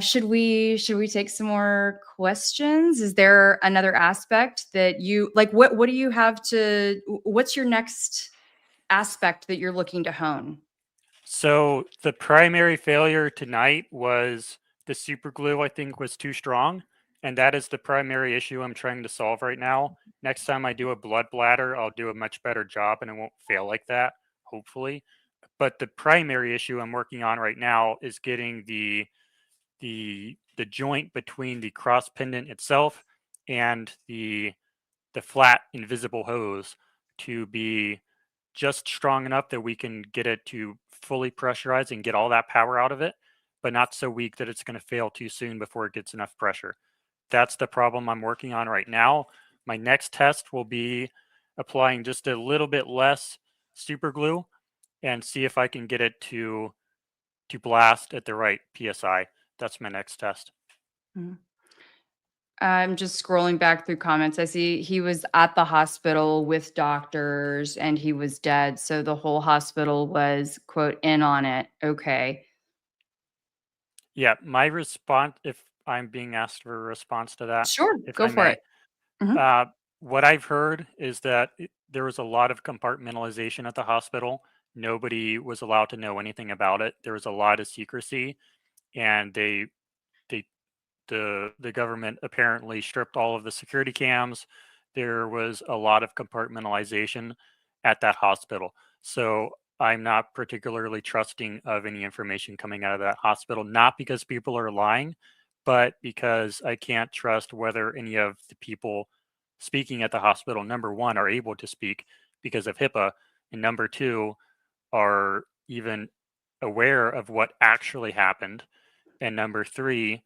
Should we take some more questions? Is there another aspect that you like? What do you have to? What's your next aspect that you're looking to hone? So the primary failure tonight was the super glue, I think, was too strong. And that is the primary issue I'm trying to solve right now. Next time I do a blood bladder, I'll do a much better job and it won't fail like that, hopefully. But the primary issue I'm working on right now is getting the joint between the cross pendant itself and the flat invisible hose to be just strong enough that we can get it to fully pressurize and get all that power out of it, but not so weak that it's going to fail too soon before it gets enough pressure. That's the problem I'm working on right now. My next test will be applying just a little bit less super glue and see if I can get it to blast at the right psi. That's my next test. Mhm. I'm just scrolling back through comments. I see he was at the hospital with doctors and he was dead. So the whole hospital was, quote, in on it. Okay. Yeah, my response, if I'm being asked for a response to that, Sure. if Go I for may, it. Mhm. uh, what I've heard is that there was a lot of compartmentalization at the hospital. Nobody was allowed to know anything about it. There was a lot of secrecy, and they the government apparently stripped all of the security cams. There was a lot of compartmentalization at that hospital. So I'm not particularly trusting of any information coming out of that hospital, not because people are lying, but because I can't trust whether any of the people speaking at the hospital, number one, are able to speak because of HIPAA, and number two, are even aware of what actually happened, and number three,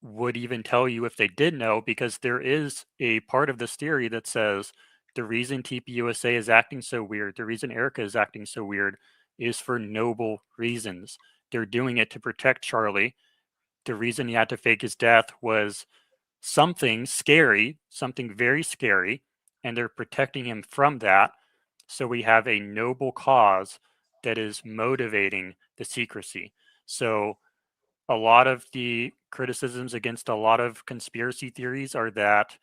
would even tell you if they did know, because there is a part of this theory that says the reason TPUSA is acting so weird, the reason Erica is acting so weird, is for noble reasons. They're doing it to protect Charlie. The reason he had to fake his death was something scary, something very scary, and they're protecting him from that. So we have a noble cause that is motivating the secrecy. So a lot of the criticisms against a lot of conspiracy theories are that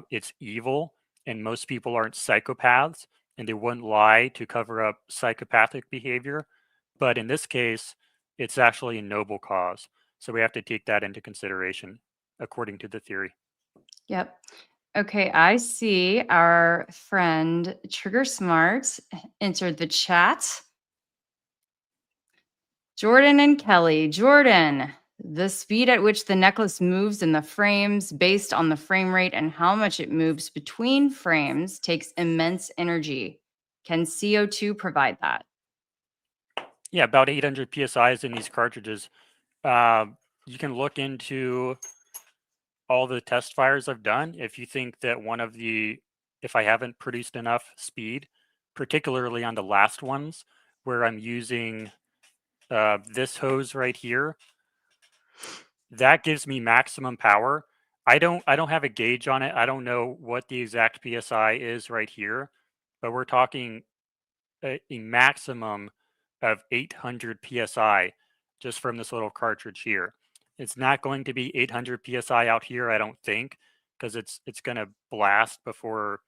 it's evil, and most people aren't psychopaths, and they wouldn't lie to cover up psychopathic behavior. But in this case, it's actually a noble cause. So we have to take that into consideration, according to the theory. Yep. Okay, I see our friend Trigger Smart entered the chat. Jordan and Kelly. Jordan, the speed at which the necklace moves in the frames based on the frame rate and how much it moves between frames takes immense energy. Can CO2 provide that? Yeah, about 800 psi's in these cartridges. You can look into all the test fires I've done. If you think that if I haven't produced enough speed, particularly on the last ones where I'm using this hose right here, that gives me maximum power. I don't have a gauge on it. I don't know what the exact psi is right here, but we're talking a maximum of 800 psi just from this little cartridge here. It's not going to be 800 psi out here, I don't think, because it's going to blast before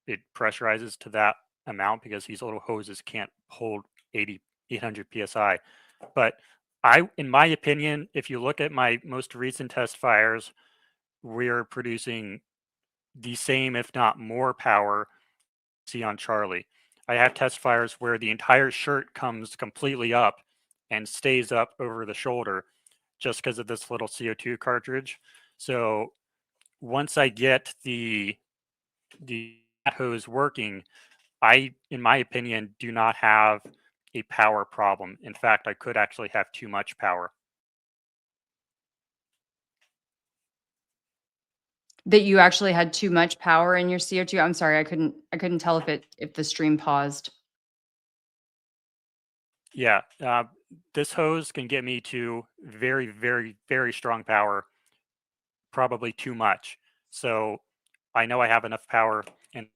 it pressurizes to that amount, because these little hoses can't hold 800 psi. But in my opinion, if you look at my most recent test fires, we're producing the same, if not more power, see on Charlie. I have test fires where the entire shirt comes completely up and stays up over the shoulder just because of this little CO2 cartridge. So once I get the hose working, in my opinion, do not have a power problem. In fact, I could actually have too much power. That you actually had too much power in your CO2? I'm sorry, I couldn't tell if the stream paused. Yeah, this hose can get me to very, very, very strong power, probably too much. So I know I have enough power. And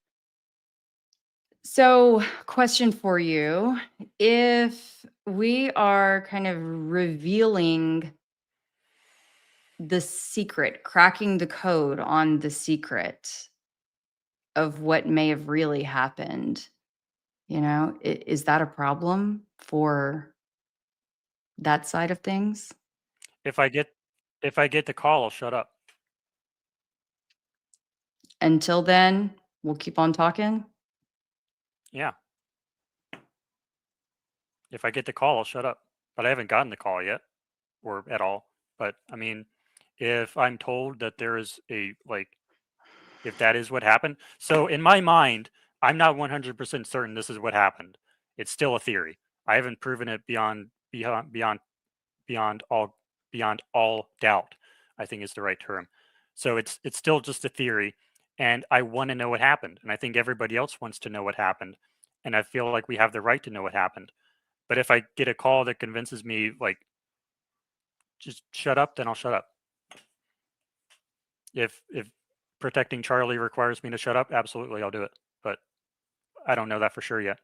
So, question for you. If we are kind of revealing the secret, cracking the code on the secret of what may have really happened, is that a problem for that side of things? if I get if I get the call, I'll shut up. Until then, we'll keep on talking. Yeah, if I get the call, I'll shut up. But I haven't gotten the call yet, or at all. But I mean, if I'm told that there is if that is what happened, so in my mind, I'm not 100% certain this is what happened. It's still a theory. I haven't proven it beyond all doubt, I think is the right term. So it's still just a theory, and I want to know what happened, and I think everybody else wants to know what happened, and I feel like we have the right to know what happened. But if I get a call that convinces me just shut up, then I'll shut up. If protecting Charlie requires me to shut up, absolutely I'll do it. But I don't know that for sure yet.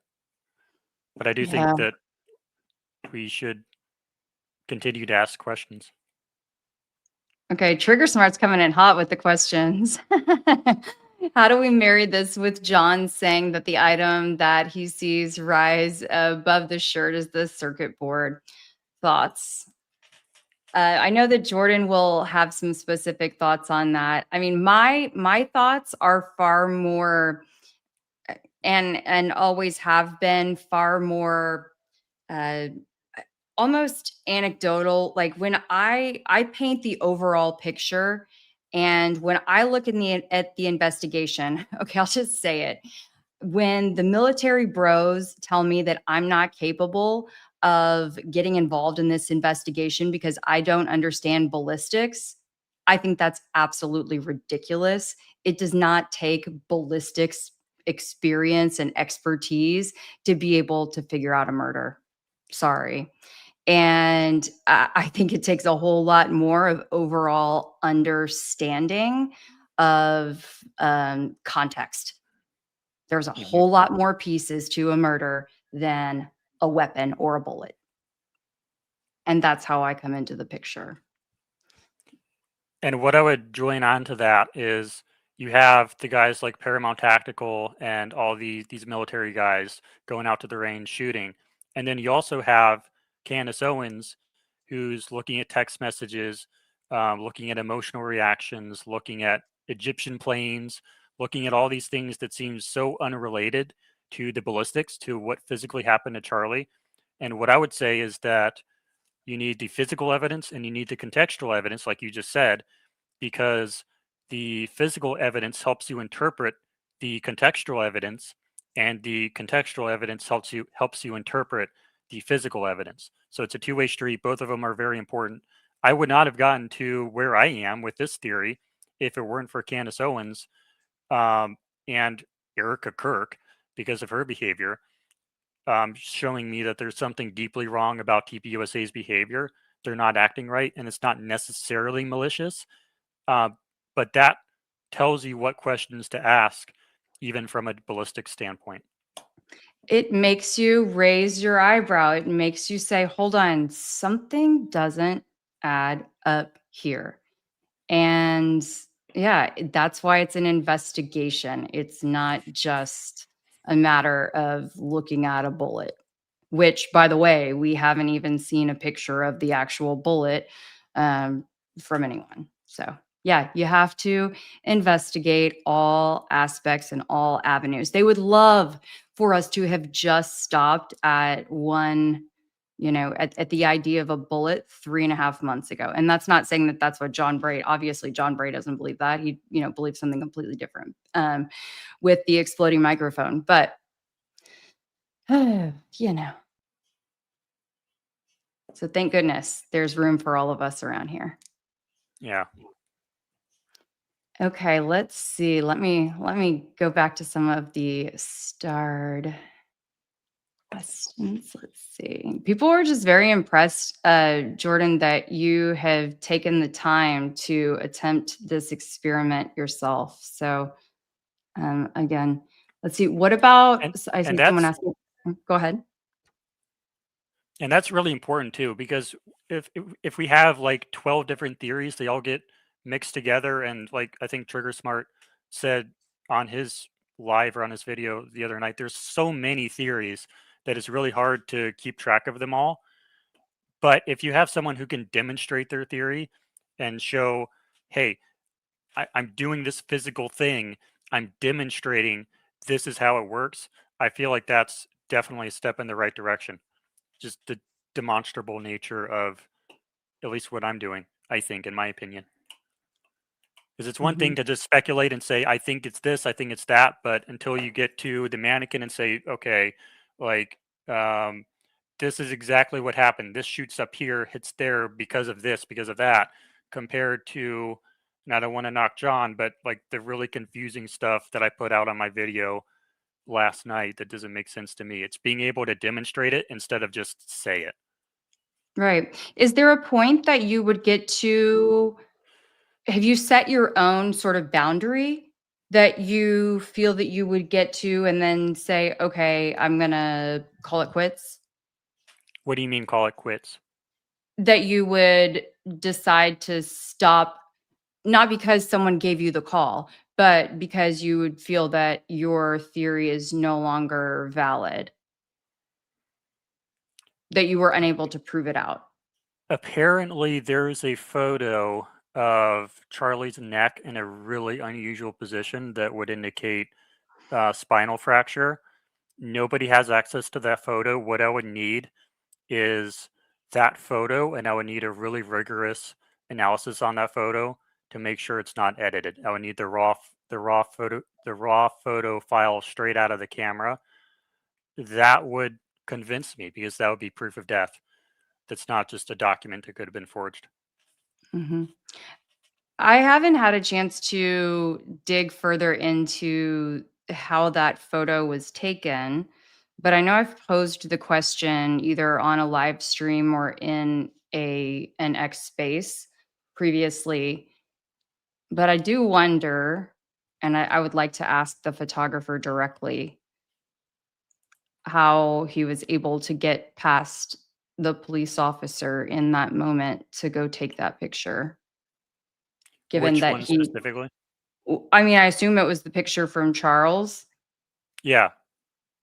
But I do think Yeah. that we should continue to ask questions. Okay, Trigger Smart's coming in hot with the questions. How do we marry this with John saying that the item that he sees rise above the shirt is the circuit board? Thoughts? I know that Jordan will have some specific thoughts on that. I mean, my thoughts are far more, and always have been far more, uh, almost anecdotal. Like when I paint the overall picture, and when I look in the at the investigation, okay, I'll just say it. When the military bros tell me that I'm not capable of getting involved in this investigation because I don't understand ballistics, I think that's absolutely ridiculous. It does not take ballistics experience and expertise to be able to figure out a murder. Sorry. And I think it takes a whole lot more of overall understanding of context. There's a Mhm. whole lot more pieces to a murder than a weapon or a bullet. And that's how I come into the picture. And what I would join on to that is you have the guys like Paramount Tactical and all these military guys going out to the range shooting. And then you also have Candace Owens, who's looking at text messages, looking at emotional reactions, looking at Egyptian planes, looking at all these things that seem so unrelated to the ballistics, to what physically happened to Charlie. And what I would say is that you need the physical evidence and you need the contextual evidence, like you just said, because the physical evidence helps you interpret the contextual evidence, and the contextual evidence helps you interpret the physical evidence. So it's a two-way street. Both of them are very important. I would not have gotten to where I am with this theory if it weren't for Candace Owens, um, and Erica Kirk, because of her behavior, showing me that there's something deeply wrong about TPUSA's behavior. They're not acting right, and it's not necessarily malicious, uh, but that tells you what questions to ask, even from a ballistic standpoint. It makes you raise your eyebrow. It makes you say, hold on, something doesn't add up here. And yeah, that's why it's an investigation. It's not just a matter of looking at a bullet, which, by the way, we haven't even seen a picture of the actual bullet um, from anyone. So, yeah, you have to investigate all aspects and all avenues. They would love for us to have just stopped at one, at the idea of a bullet 3.5 months ago. And that's not saying that that's what John Bray, obviously, John Bray doesn't believe that. He, believes something completely different with the exploding microphone. But, you know, so thank goodness there's room for all of us around here. Yeah. Okay, let's see. Let me go back to some of the starred questions. Let's see. People were just very impressed, Jordan, that you have taken the time to attempt this experiment yourself. So, again, let's see. What about? And I and see someone that's asking. Go ahead. and that's really important too, because if we have like 12 different theories, they all get mixed together, and like I think Trigger Smart said on his live or on his video the other night, there's so many theories that it's really hard to keep track of them all. But if you have someone who can demonstrate their theory and show, hey, I'm doing this physical thing, I'm demonstrating this is how it works, I feel like that's definitely a step in the right direction. Just the demonstrable nature of at least what I'm doing, I think, in my opinion. Because it's one thing Mhm. to just speculate and say, I think it's this, I think it's that, but until you get to the mannequin and say, okay, like, this is exactly what happened. This shoots up here, hits there because of this, because of that, compared to, and I don't want to knock John, but like the really confusing stuff that I put out on my video last night that doesn't make sense to me. It's being able to demonstrate it instead of just say it. Right. Is there a point that you would get to? Have you set your own sort of boundary that you feel that you would get to and then say, "Okay, I'm gonna call it quits?" What do you mean call it quits? That you would decide to stop, not because someone gave you the call, but because you would feel that your theory is no longer valid, that you were unable to prove it out? Apparently, there's a photo of Charlie's neck in a really unusual position that would indicate spinal fracture. Nobody has access to that photo. What I would need is that photo, and I would need a really rigorous analysis on that photo to make sure it's not edited. I would need the raw photo file straight out of the camera. That would convince me because that would be proof of death. That's not just a document that could have been forged. Mhm. I haven't had a chance to dig further into how that photo was taken, but I know I've posed the question either on a live stream or in an X space previously. But I do wonder, and I would like to ask the photographer directly how he was able to get past the police officer in that moment to go take that picture, given Which that one specifically? I mean, I assume it was the picture from Charles. Yeah,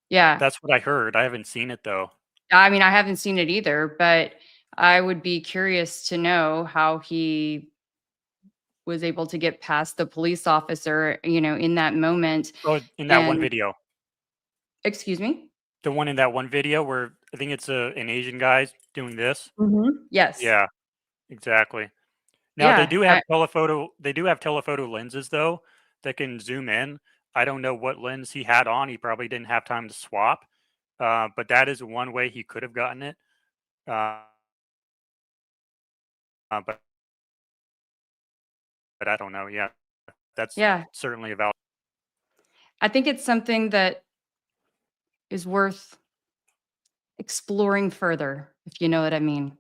Yeah. that's what I heard. I haven't seen it though. I mean, I haven't seen it either, but I would be curious to know how he was able to get past the police officer, in that moment. Oh, in that one And video. excuse me? The one in that one video where I think it's an Asian guy doing this. Yes. Yeah, exactly. Now Yeah. they do have telephoto lenses though that can zoom in. I don't know what lens he had on. He probably didn't have time to swap. But that is one way he could have gotten it. Uh, but I don't know. Yeah, that's Yeah. certainly a valid. I think it's something that is worth exploring further, if you know what I mean.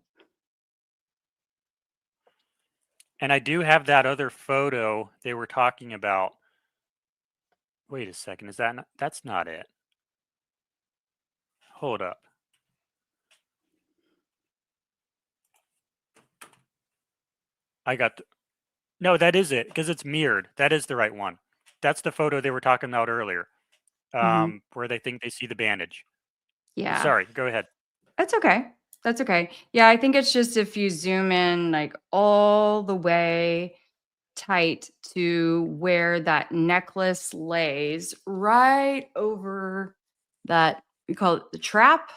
And I do have that other photo they were talking about. Wait a second, is that not, that's not it? Hold up. I got no, that is it because it's mirrored. That is the right one. That's the photo they were talking about earlier, Mhm. where they think they see the bandage. Yeah. Sorry, go ahead. That's okay. That's okay. Yeah, I think it's just if you zoom in like all the way tight to where that necklace lays right over that we call it the trapezoid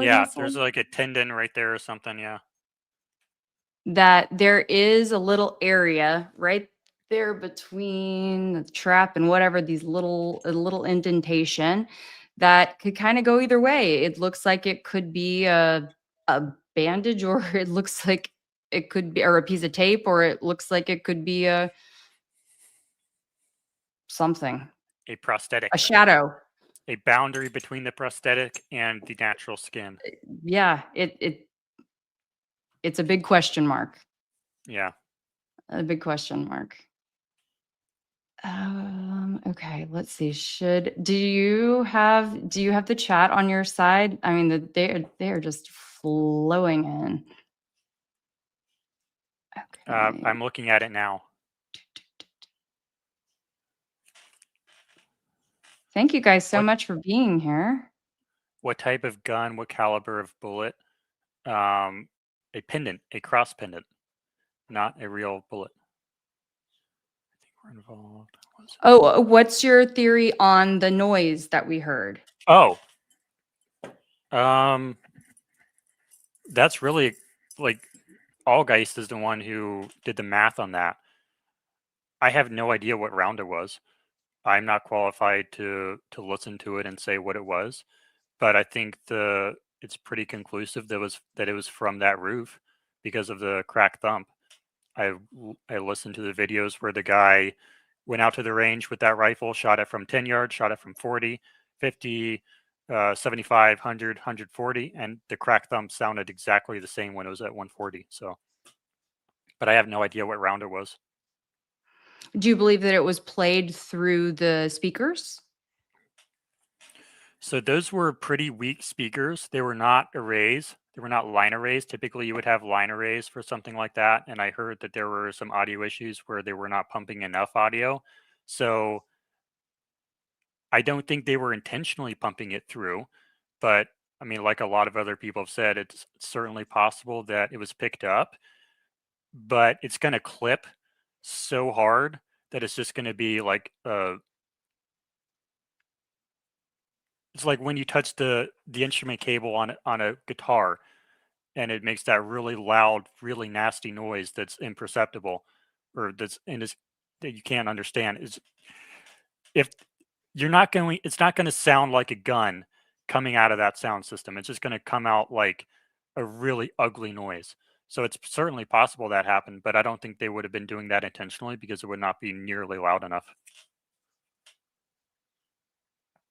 Yeah, muscle. there's like a tendon right there or something. Yeah, That there is a little area right there between the trap and whatever these little indentation that could kind of go either way. It looks like it could be a bandage, or it looks like it could be, or a piece of tape, or it looks like it could be a something, a a prosthetic, shadow. a boundary between the prosthetic and the natural skin. Yeah, it's a big question mark. Yeah. A big question mark. Okay, let's see. Do you have the chat on your side? I mean, they are just flowing in. Okay. I'm looking at it now. Thank you guys so What much for being here. what type of gun? What caliber of bullet? Um, a pendant, a cross pendant, not a real bullet. I think we're involved. What was it? Oh, what's your theory on the noise that we heard? Oh, um, that's really like Allgeist is the one who did the math on that. I have no idea what round it was. I'm not qualified to listen to it and say what it was, but I think the it's pretty conclusive that it was from that roof because of the cracked thump. I listened to the videos where the guy went out to the range with that rifle, shot it from 10 yards, shot it from 40, 50, 75, 100, 140, and the cracked thump sounded exactly the same when it was at 140. So, but I have no idea what round it was. Do you believe that it was played through the speakers? So those were pretty weak speakers. They were not arrays. They were not line arrays. Typically, you would have line arrays for something like that. And I heard that there were some audio issues where they were not pumping enough audio. So I don't think they were intentionally pumping it through, but I mean, like a lot of other people have said, it's certainly possible that it was picked up, but it's going to clip so hard that it's just going to be like it's like when you touch the instrument cable on a guitar and it makes that really loud, really nasty noise that's imperceptible or that's and is that you can't understand. Is if you're not going it's not going to sound like a gun coming out of that sound system. It's just going to come out like a really ugly noise. So it's certainly possible that happened, but I don't think they would have been doing that intentionally because it would not be nearly loud enough.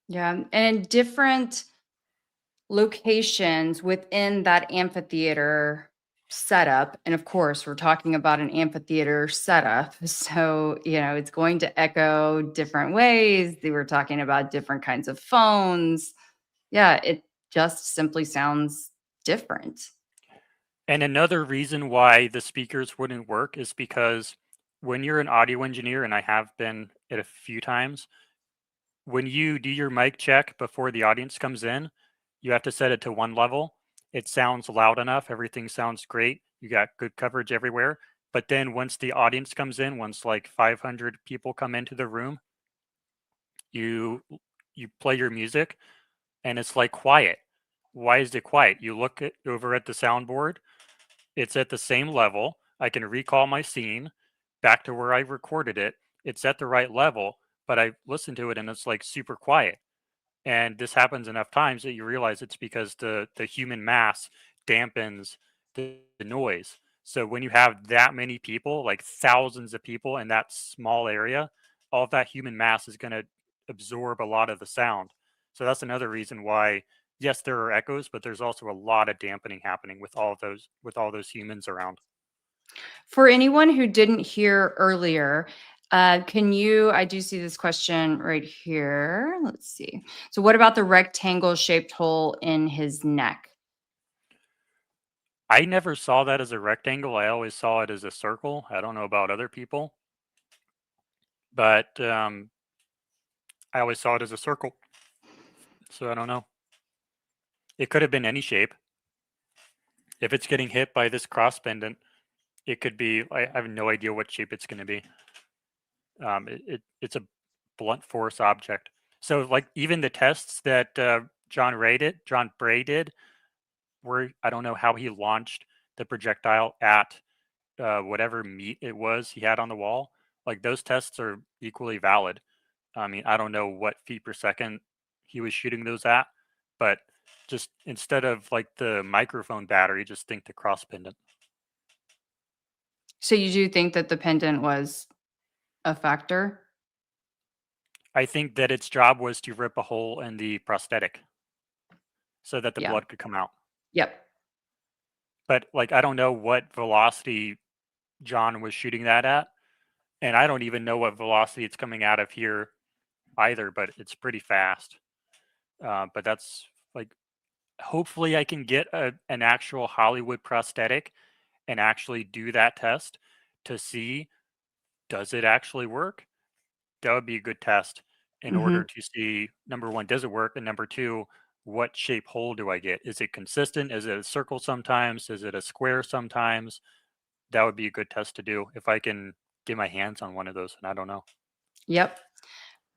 Yeah, and in different locations within that amphitheater setup, and of course, we're talking about an amphitheater setup, so, it's going to echo different ways. They were talking about different kinds of phones. Yeah, it just simply sounds different. And another reason why the speakers wouldn't work is because when you're an audio engineer, and I have been it a few times, when you do your mic check before the audience comes in, you have to set it to one level. It sounds loud enough, everything sounds great, you got good coverage everywhere. But then once the audience comes in, once like 500 people come into the room, you you play your music and it's like quiet. Why is it quiet? You look over at the soundboard, it's at the same level. I can recall my scene back to where I recorded it. It's at the right level, but I listen to it and it's like super quiet. And this happens enough times that you realize it's because the human mass dampens the noise. So when you have that many people, like thousands of people in that small area, all of that human mass is going to absorb a lot of the sound. So that's another reason why yes, there are echoes, but there's also a lot of dampening happening with all those humans around. For anyone who didn't hear earlier, I do see this question right here. Let's see. So, what about the rectangle shaped hole in his neck? I never saw that as a rectangle. I always saw it as a circle. I don't know about other people, but I always saw it as a circle. So I don't know. It could have been any shape. If it's getting hit by this cross pendant, it could be. I have no idea what shape it's going to be. It's a blunt force object. So like even the tests that John Bray did, where I don't know how he launched the projectile at whatever meat it was he had on the wall. Like those tests are equally valid. I mean, I don't know what feet per second he was shooting those at, but just instead of like the microphone battery, just think the cross pendant. So, you do think that the pendant was a factor? I think that its job was to rip a hole in the prosthetic so that the Yeah. blood could come out. Yep. But like, I don't know what velocity John was shooting that at, and I don't even know what velocity it's coming out of here either. But it's pretty fast. But that's like, hopefully, I can get an actual Hollywood prosthetic and actually do that test to see does it actually work. That would be a good test in Hmm. order to see number one, does it work, and number two, what shape hole do I get? Is it consistent? Is it a circle sometimes? Is it a square sometimes? That would be a good test to do if I can get my hands on one of those, and I don't know. Yep.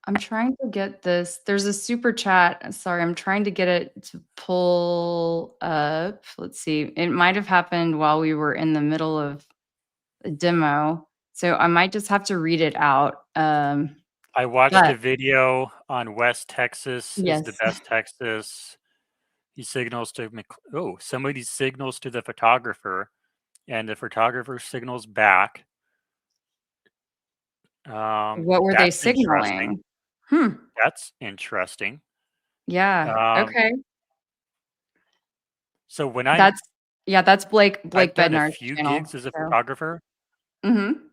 I'm trying to get this. There's a super chat. Sorry, I'm trying to get it to pull up. Let's see. It might have happened while we were in the middle of a demo. So I might just have to read it out. I watched But a video on West Texas is the yes. best Texas. He signals to oh, somebody signals to the photographer, and the photographer signals back. What were they That's interesting. signaling? Hmm. That's interesting. Yeah. Um, Okay. so when I'm That's yeah, that's I've Blake done a Bednar's few channel. gigs as a So, photographer. mhm.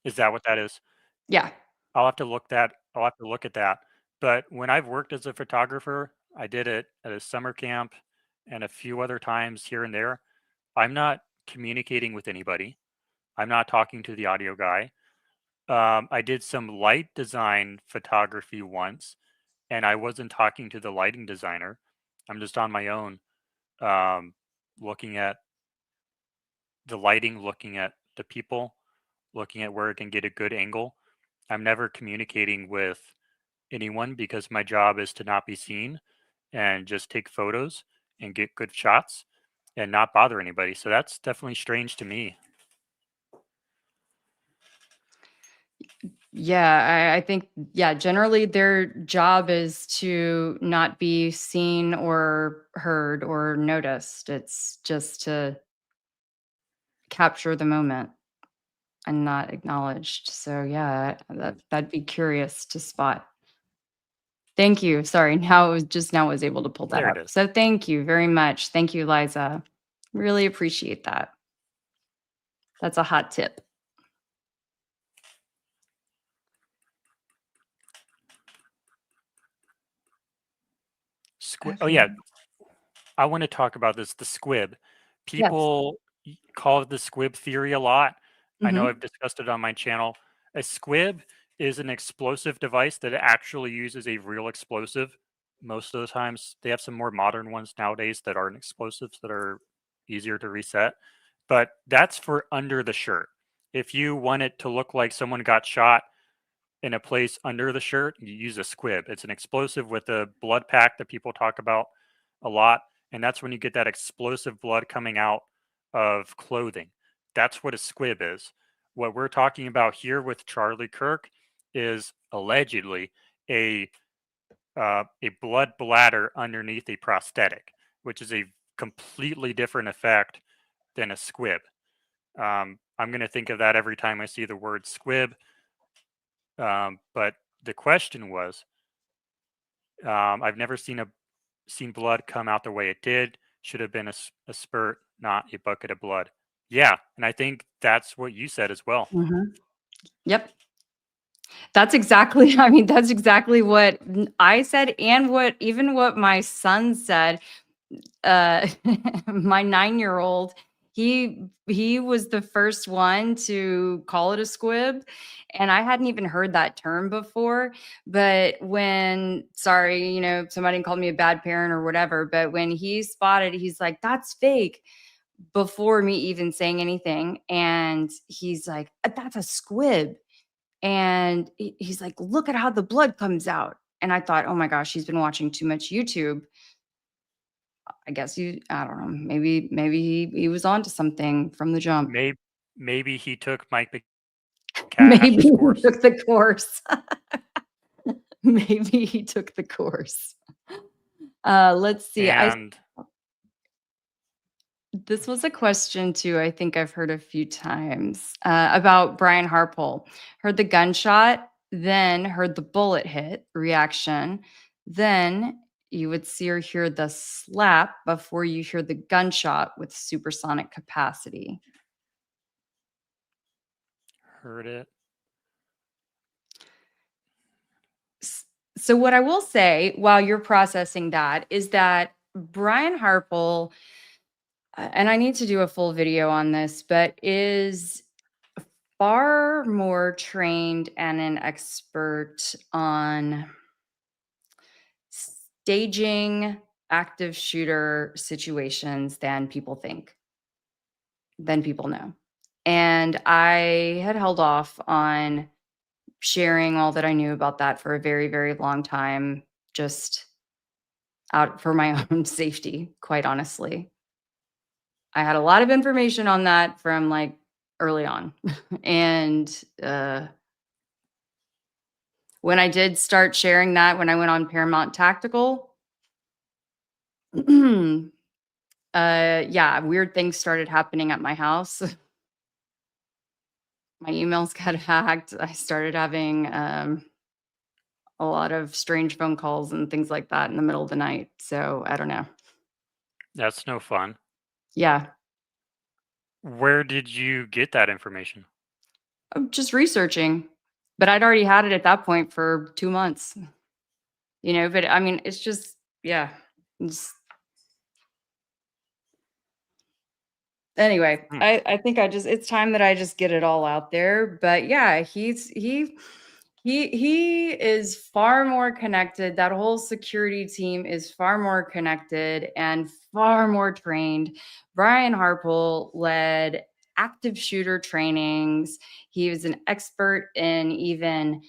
Is that what that is? Yeah. I'll have to look at that. But when I've worked as a photographer, I did it at a summer camp and a few other times here and there. I'm not communicating with anybody. I'm not talking to the audio guy. I did some light design photography once, and I wasn't talking to the lighting designer. I'm just on my own, um, looking at the lighting, looking at the people, looking at where I can get a good angle. I'm never communicating with anyone because my job is to not be seen and just take photos and get good shots and not bother anybody. So that's definitely strange to me. Yeah, I think, yeah, generally their job is to not be seen or heard or noticed. It's just to capture the moment and not acknowledged. So yeah, Mm. that'd be curious to spot. Thank you. Sorry, now I was able to pull that There it up. is. So thank you very much. Thank you, Liza. Really appreciate that. That's a hot tip. Oh yeah, Okay. I want to talk about this. The squib. Yes. People call it the squib theory a lot. I know Mhm. I've discussed it on my channel. A squib is an explosive device that actually uses a real explosive. Most of the times, they have some more modern ones nowadays that aren't explosives that are easier to reset. But that's for under the shirt. If you want it to look like someone got shot in a place under the shirt, you use a squib. It's an explosive with a blood pack that people talk about a lot. And that's when you get that explosive blood coming out of clothing. That's what a squib is. What we're talking about here with Charlie Kirk is allegedly a a blood bladder underneath a prosthetic, which is a completely different effect than a squib. I'm going to think of that every time I see the word squib. But the question was, I've never seen blood come out the way it did. Should have been a spurt, not a bucket of blood. Yeah, and I think that's what you said as well. Mhm. Yep. That's exactly I mean, that's exactly what I said and what my son said. Uh, my 9-year-old, he was the first one to call it a squib, and I hadn't even heard that term before, but when sorry, somebody called me a bad parent or whatever, but when he spotted, he's like, "That's fake," before me even saying anything, and he's like, That's a squib." And he's like, "Look at how the blood comes out." And I thought, "Oh my gosh, he's been watching too much YouTube." I guess I don't know, maybe he was onto something from the jump. Maybe maybe he took Mike Maybe McCash's he course, took the course. Maybe he took the course. Let's see. I and This was a question too, I think I've heard a few times, about Brian Harpole. Heard the gunshot, then heard the bullet hit reaction, then you would see or hear the slap before you hear the gunshot with supersonic capacity. heard it. S So what I will say while you're processing that is that Brian Harpole, and I need to do a full video on this, but is far more trained and an expert on staging active shooter situations than people think, than people know. And I had held off on sharing all that I knew about that for a very, very long time, just out for my own safety, quite honestly. I had a lot of information on that from like early on. And when I did start sharing that, when I went on Paramount Tactical, yeah, weird things started happening at my house. My emails got hacked. I started having a lot of strange phone calls and things like that in the middle of the night. So I don't know. That's no fun. Yeah, Where did you get that information? I'm just researching, but I'd already had it at that point for 2 months. But I mean, it's just, yeah. It's, anyway, I think it's time that I just get it all out there. But yeah, he is far more connected. That whole security team is far more connected and far more trained. Brian Harple led active shooter trainings. He was an expert in even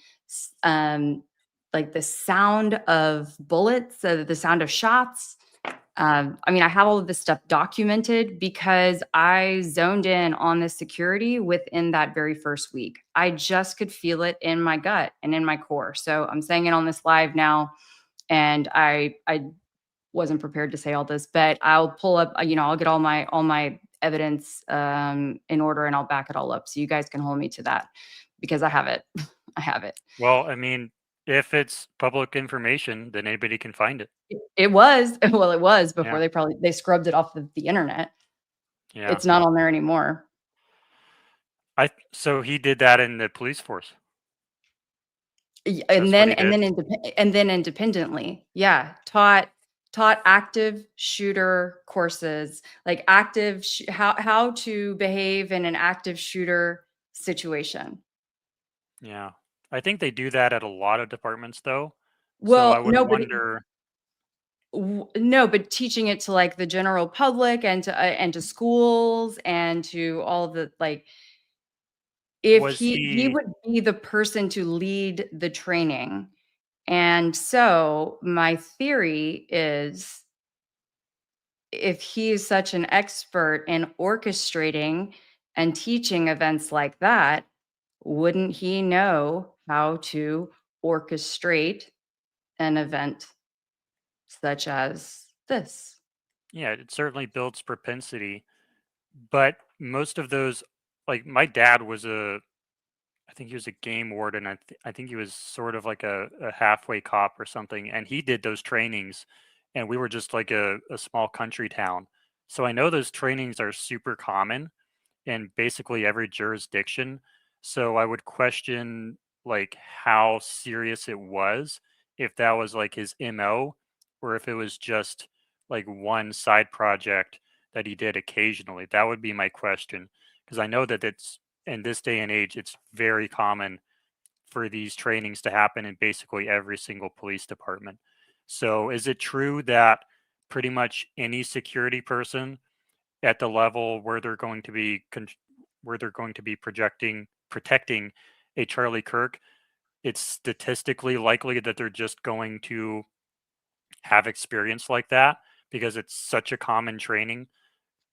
like the sound of bullets, the sound of shots. I mean, I have all of this stuff documented because I zoned in on the security within that very first week. I just could feel it in my gut and in my core. So I'm saying it on this live now, and I wasn't prepared to say all this, but I'll pull up. I'll get all my evidence in order, and I'll back it all up, so you guys can hold me to that because I have it. I have it. Well, I mean, if it's public information, then anybody can find it. It was well, it was before Yeah. they scrubbed it off the internet. Yeah. It's not on there anymore. So he did that in the police force. And That's what then he did. independently, yeah, taught active shooter courses, like how to behave in an active shooter situation. Yeah. I think they do that at a lot of departments though. So I Well, would wonder, no, but teaching it to like the general public and to schools and to all of the like, if was he he would be the person to lead the training. And so my theory is, if he is such an expert in orchestrating and teaching events like that, wouldn't he know how to orchestrate an event such as this? yeah, it certainly builds propensity, but most of those, like my dad was I think he was a game warden. I think he was sort of like a halfway cop or something, and he did those trainings, and we were just like a small country town. So I know those trainings are super common in basically every jurisdiction. So I would question like how serious it was, if that was like his MO, or if it was just like one side project that he did occasionally. That would be my question, because I know that it's in this day and age, it's very common for these trainings to happen in basically every single police department. So is it true that pretty much any security person at the level where they're going to be projecting protecting a Charlie Kirk, it's statistically likely that they're just going to have experience like that because it's such a common training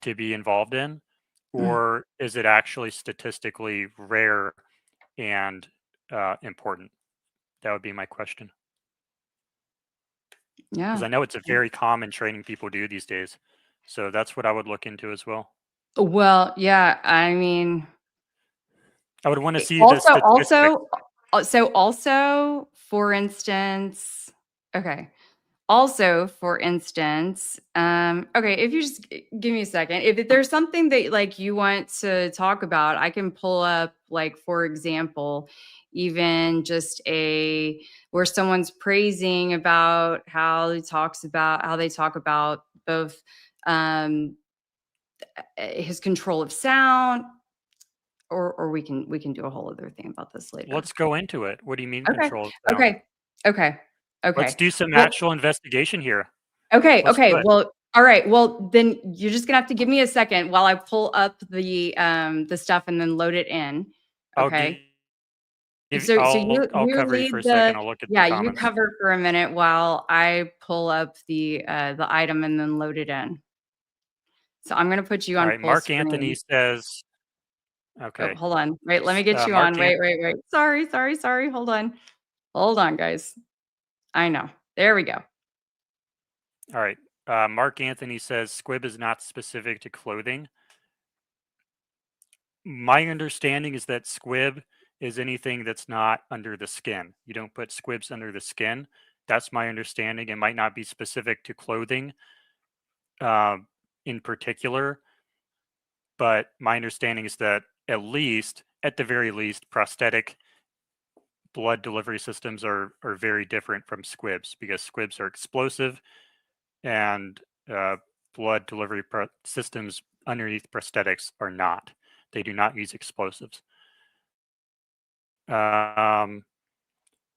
to be involved in? Mm, Or is it actually statistically rare and important? That would be my question. Because yeah. I know it's a very common training people do these days. So that's what I would look into as well. Well, yeah, I mean, I would want to see the also statistics. also, for instance, okay. Also, for instance, okay, if you just give me a second, if there's something that like you want to talk about, I can pull up, like, for example, even just a where someone's praising about how they talk about both um, his control of sound, or we can do a whole other thing about this later. Let's go into it. What do you mean Okay, control of sound? okay, okay, Let's okay. do some Well, actual investigation here. okay, Let's okay. do it. Well, all right. Well, then you're just gonna have to give me a second while I pull up the stuff and then load it in. I'll give Okay. So I'll you cover you for lead a second. the I'll look at the yeah, you comments. cover for a minute while I pull up the item and then load it in. So I'm gonna put you All on right, full Mark Anthony screen. says, Oh, okay. hold on. Wait, let me get you on. Mark Ant Wait. Sorry. Hold on. Hold on, guys. I know. There we go. All right. Mark Anthony says squib is not specific to clothing. My understanding is that squib is anything that's not under the skin. You don't put squibs under the skin. That's my understanding. It might not be specific to clothing uh, in particular, but my understanding is that at the very least, prosthetic blood delivery systems are very different from squibs, because squibs are explosive, and uh, blood delivery systems underneath prosthetics are not. They do not use explosives. Um,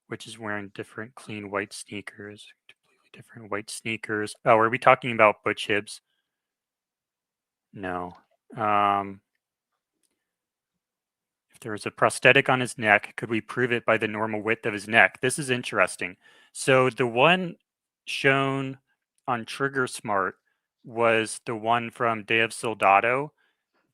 which is wearing different clean white sneakers. Completely different white sneakers. Oh, are we talking about Butch Hibbs? No. If there was a prosthetic on his neck, could we prove it by the normal width of his neck? This is interesting. So the one shown on Trigger Smart was the one from Day of Soldado.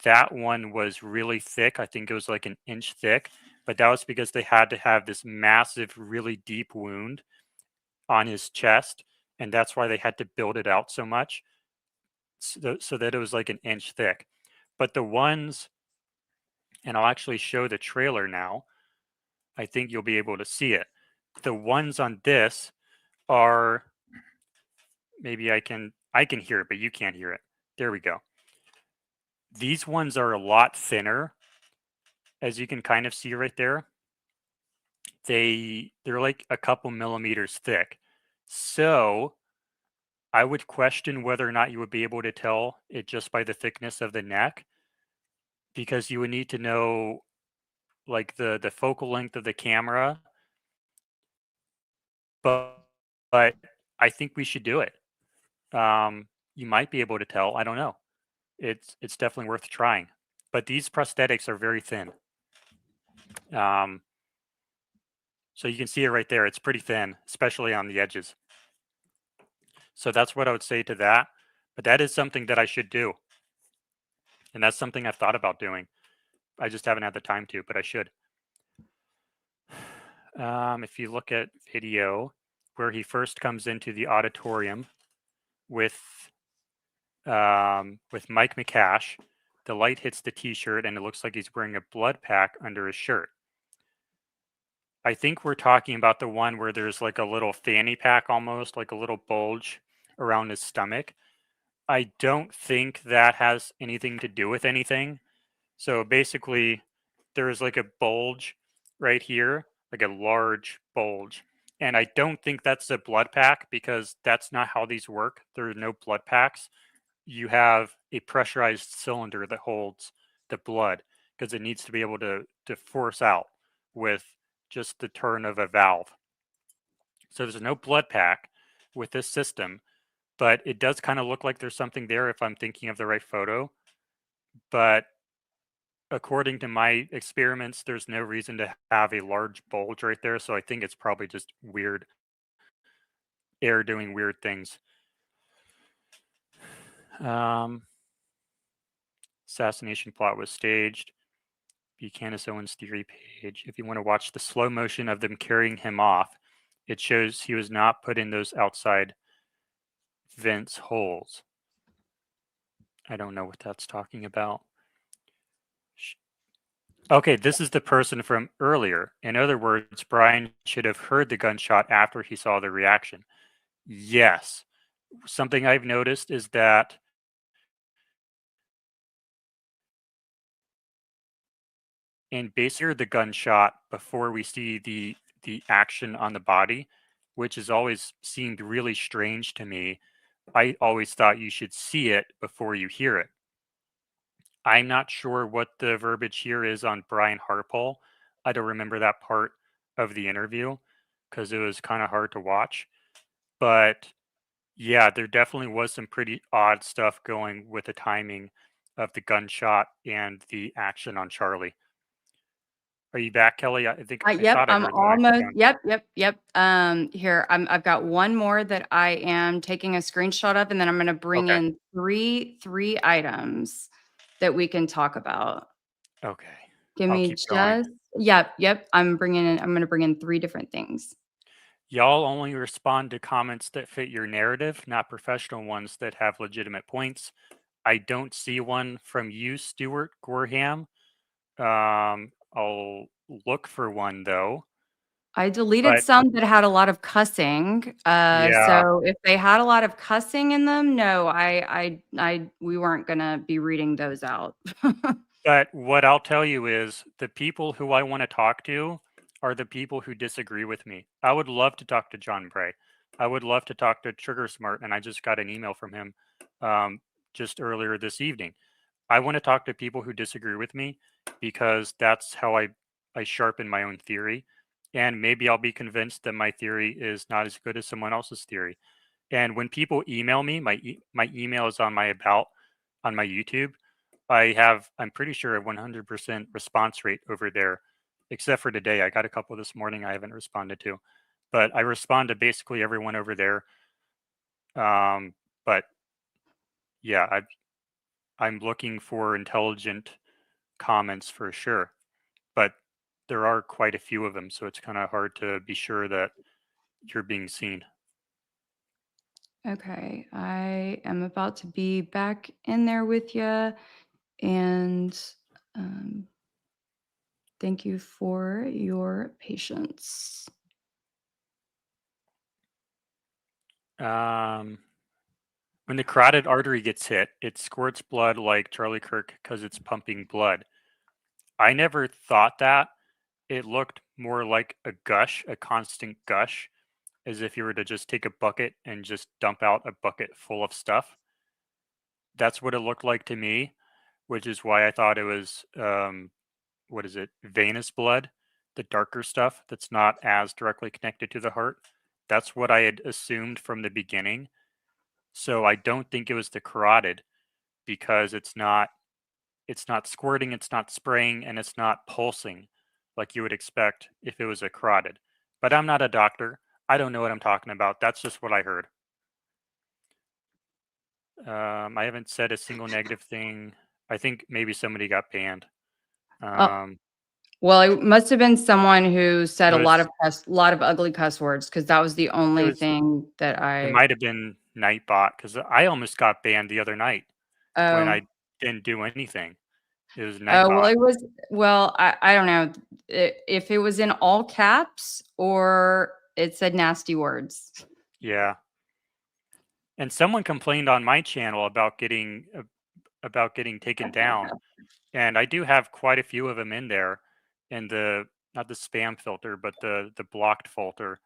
That one was really thick. I think it was like an inch thick, but that was because they had to have this massive, really deep wound on his chest, and that's why they had to build it out so much, so that it was like an inch thick. But the ones, and I'll actually show the trailer now. I think you'll be able to see it. The ones on this are, maybe I can hear it, but you can't hear it. There we go. These ones are a lot thinner, as you can kind of see right there. They're like a couple millimeters thick. So I would question whether or not you would be able to tell it just by the thickness of the neck, because you would need to know like the focal length of the camera. But I think we should do it. You might be able to tell. I don't know. It's definitely worth trying. But these prosthetics are very thin. So you can see it right there. It's pretty thin, especially on the edges. So that's what I would say to that. But that is something that I should do. And that's something I've thought about doing. I just haven't had the time to, but I should. If you look at video where he first comes into the auditorium with Mike McCash, the light hits the t-shirt and it looks like he's wearing a blood pack under his shirt. I think we're talking about the one where there's like a little fanny pack, almost like a little bulge around his stomach. I don't think that has anything to do with anything. So basically, there's like a bulge right here, like a large bulge. And I don't think that's a blood pack, because that's not how these work. There are no blood packs. You have a pressurized cylinder that holds the blood, because it needs to be able to force out with just the turn of a valve. So there's no blood pack with this system, but it does kind of look like there's something there if I'm thinking of the right photo. But according to my experiments, there's no reason to have a large bulge right there. So I think it's probably just weird air doing weird things. Assassination plot was staged. Buchanan Owens theory page. If you want to watch the slow motion of them carrying him off, it shows he was not put in those outside vents holes. I don't know what that's talking about. Okay, this is the person from earlier. In other words, Brian should have heard the gunshot after he saw the reaction. Yes. Something I've noticed is that in basically the gunshot before we see the action on the body, which has always seemed really strange to me. I always thought you should see it before you hear it. I'm not sure what the verbiage here is on Brian Harpole. I don't remember that part of the interview because it was kind of hard to watch. But yeah, there definitely was some pretty odd stuff going with the timing of the gunshot and the action on Charlie. Are you back, Kelly? I think I Yep, thought I I'm heard the almost. microphone. Yep. Here I've got one more that I am taking a screenshot of, and then I'm going to bring Okay. in three items that we can talk about. Okay. Give I'll me keep going. just. Yep. I'm going to bring in three different things. Y'all only respond to comments that fit your narrative, not professional ones that have legitimate points. I don't see one from you, Stuart Gorham. I'll look for one though. I deleted But some that had a lot of cussing. yeah, So if they had a lot of cussing in them, no, we weren't gonna be reading those out. but what I'll tell you is the people who I want to talk to are the people who disagree with me. I would love to talk to John Bray. I would love to talk to Trigger Smart, and I just got an email from him just earlier this evening. I want to talk to people who disagree with me because that's how I sharpen my own theory. and maybe I'll be convinced that my theory is not as good as someone else's theory. And when people email me, my email is on my about on my YouTube. I'm pretty sure a 100% response rate over there, except for today. I got a couple this morning I haven't responded to, but I respond to basically everyone over there. But yeah, I'm looking for intelligent comments for sure, but there are quite a few of them, so it's kind of hard to be sure that you're being seen. Okay, I am about to be back in there with you, and um, thank you for your patience. Um, when the carotid artery gets hit, it squirts blood like Charlie Kirk because it's pumping blood. I never thought that. It looked more like a gush, a constant gush, as if you were to just take a bucket and just dump out a bucket full of stuff. That's what it looked like to me, which is why I thought it was what is it, venous blood, the darker stuff that's not as directly connected to the heart. That's what I had assumed from the beginning. So I don't think it was the carotid because it's not squirting, it's not spraying, and it's not pulsing like you would expect if it was a carotid. But I'm not a doctor. I don't know what I'm talking about. That's just what I heard. I haven't said a single negative thing. I think maybe somebody got banned. Oh, Um, well, it must have been someone who said it was lot of ugly cuss words, because that was the it only was thing that it I. might have been Nightbot because I almost got banned the other night when Oh, I didn't do anything. It was oh, well, Nightbot. I don't know if it was in all caps or it said nasty words. Yeah, and someone complained on my channel about getting taken down, and I do have quite a few of them in there in the not the spam filter, but the blocked folder,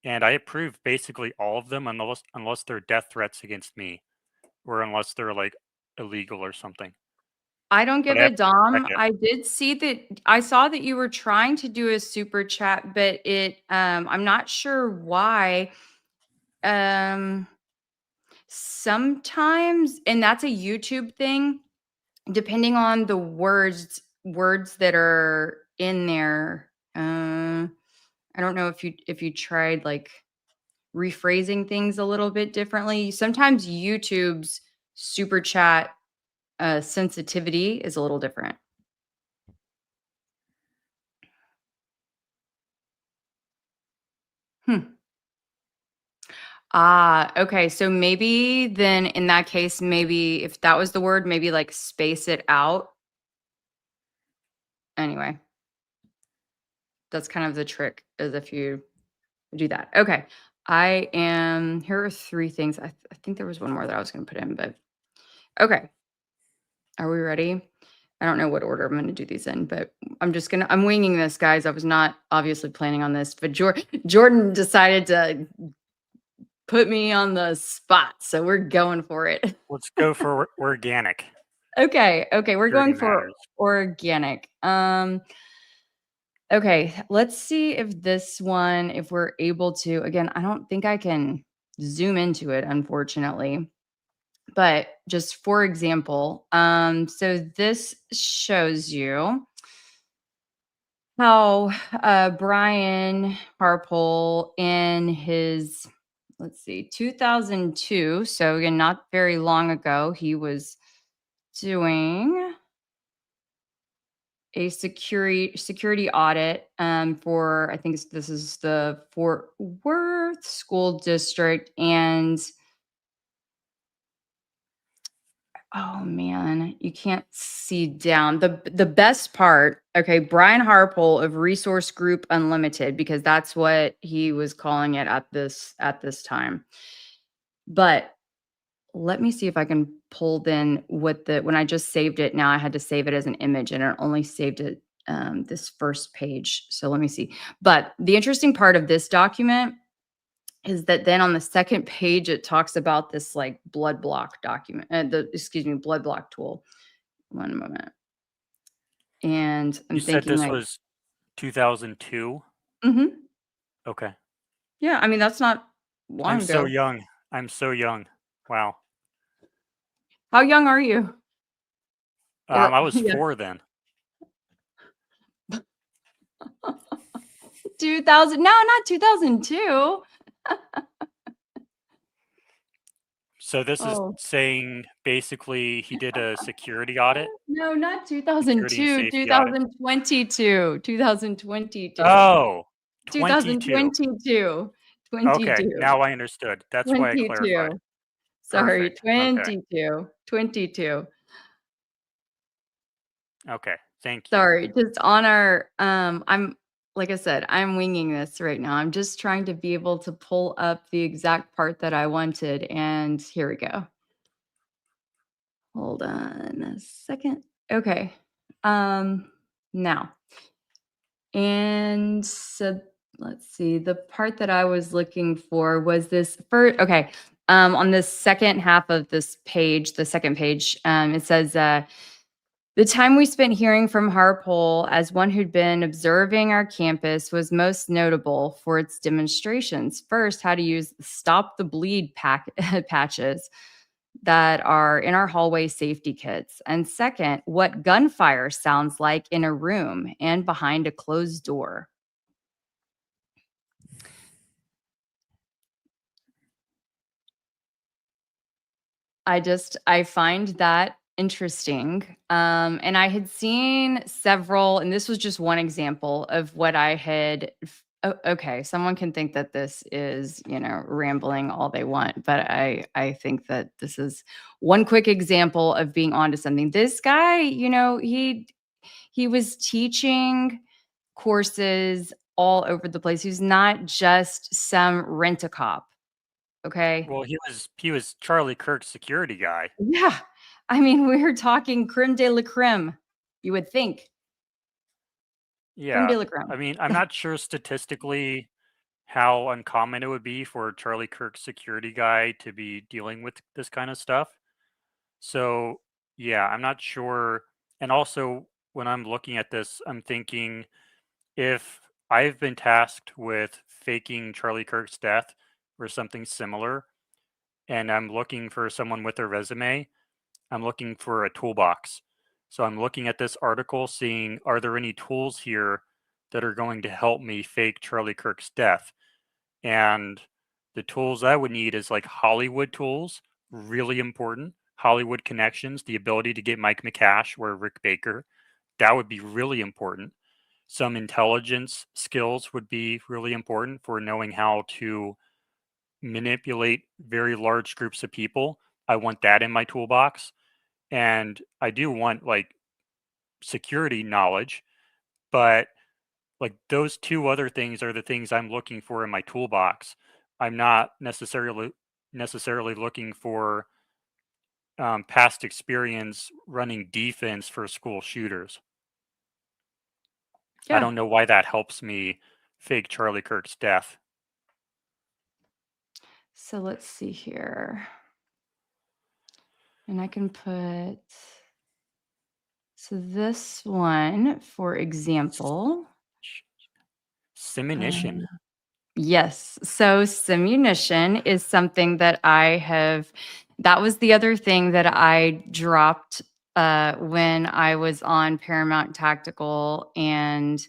and I approve basically all of them unless they're death threats against me or unless they're like illegal or something. I don't But give I a have to check damn. it. I saw that you were trying to do a super chat, but I'm not sure why. Um, Sometimes, and that's a YouTube thing, depending on the words that are in there. I don't know if you tried like rephrasing things a little bit differently. Sometimes YouTube's super chat sensitivity is a little different. Hmm. Ah, okay. So maybe then in that case, maybe if that was the word, maybe like space it out. Anyway, that's kind of the trick, is if you do that. Okay. Here are three things. I think there was one more that I was going to put in, but okay. Are we ready? I don't know what order I'm going to do these in, but I'm winging this, guys. I was not obviously planning on this, but Jordan decided to put me on the spot. So we're going for it. Let's go for organic. Okay. Okay. We're Purity going for matters. organic. Okay. Let's see if we're able to, again, I don't think I can zoom into it, unfortunately. But just for example, so this shows you how Brian Harpole in his, let's see, 2002, so again, not very long ago, he was doing a security audit for, I think this is the Fort Worth School District. And oh man, you can't see down. The best part, okay, Brian Harpole of Resource Group Unlimited, because that's what he was calling it at this time. But let me see if I can pull then when I just saved it. Now I had to save it as an image and it only saved it this first page. So let me see. But the interesting part of this document is that then on the second page, it talks about this like blood block document, blood block tool. One moment. And I'm You said thinking this like, was 2002. Mhm. Okay. Yeah, I mean, that's not I'm long so ago. young. I'm so young. Wow. How young are you? Or I was yeah. 4 then. 2000, no, not 2002. So this is Oh. saying basically he did a security audit, No, not security and 2002, safety audit. 2022, 2022, Oh, 22. 2022, Okay, 22, now I understood. That's why I clarified. 22. Sorry, Perfect. Okay. 22, 22. Okay. Thank you. Sorry, just on our, I'm like I said, I'm winging this right now. I'm just trying to be able to pull up the exact part that I wanted, and here we go. Hold on a second. Okay. Now, and so let's see. The part that I was looking for was this first. Okay. On the second half of this page, the second page, it says, the time we spent hearing from Harpole as one who'd been observing our campus was most notable for its demonstrations. First, how to use stop the bleed patches that are in our hallway safety kits. And second, what gunfire sounds like in a room and behind a closed door. I find that interesting. And I had seen several, and this was just one example of what I had. Okay, someone can think that this is, rambling all they want, but I think that this is one quick example of being onto something. This guy, he was teaching courses all over the place. He's not just some rent-a-cop. Okay. Well, he was Charlie Kirk's security guy. Yeah. I mean, we're talking creme de la creme, you would think. Creme de Yeah. la creme. I mean, I'm not sure statistically how uncommon it would be for Charlie Kirk's security guy to be dealing with this kind of stuff. So, yeah, I'm not sure. And also, when I'm looking at this, I'm thinking if I've been tasked with faking Charlie Kirk's death or something similar, and I'm looking for someone with a resume, I'm looking for a toolbox. So I'm looking at this article, seeing are there any tools here that are going to help me fake Charlie Kirk's death? And the tools I would need is like Hollywood tools, really important. Hollywood connections, the ability to get Mike McCash or Rick Baker, that would be really important. Some intelligence skills would be really important for knowing how to manipulate very large groups of people. I want that in my toolbox. And I do want like security knowledge, but like those two other things are the things I'm looking for in my toolbox. I'm not necessarily looking for past experience running defense for school shooters. I Yeah. don't know why that helps me fake Charlie Kirk's death. So let's see here. And I can put, so this one, for example, Simunition. um, yes. So simunition is something that that was the other thing that I dropped when I was on Paramount Tactical and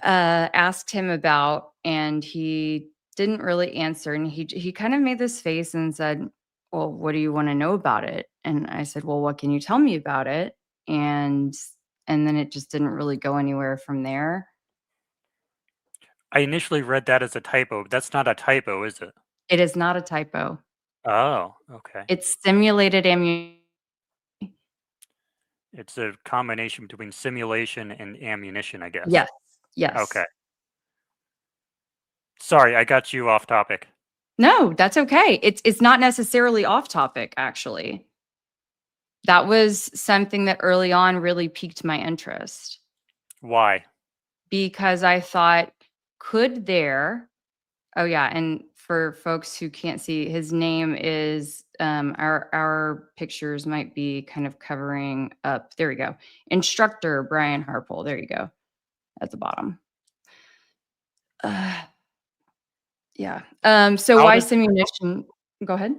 asked him about, and he didn't really answer. And he kind of made this face and said, "Well, what do you want to know about it?" And I said, "Well, what can you tell me about it?" And and then it just didn't really go anywhere from there. I initially read that as a typo. That's not a typo, is it? It is not a typo. Oh, okay. It's simulated ammunition. It's a combination between simulation and ammunition, I guess. Yes. Yes. Okay. Sorry, I got you off topic. No, that's okay. It's not necessarily off topic, actually. That was something that early on really piqued my interest Why? because I thought, could there, oh yeah, and for folks who can't see, his name is, our pictures might be kind of covering up. There we go. Instructor Brian Harpole. There you go. at the bottom. Uh, yeah. So How why does simunition? Go ahead.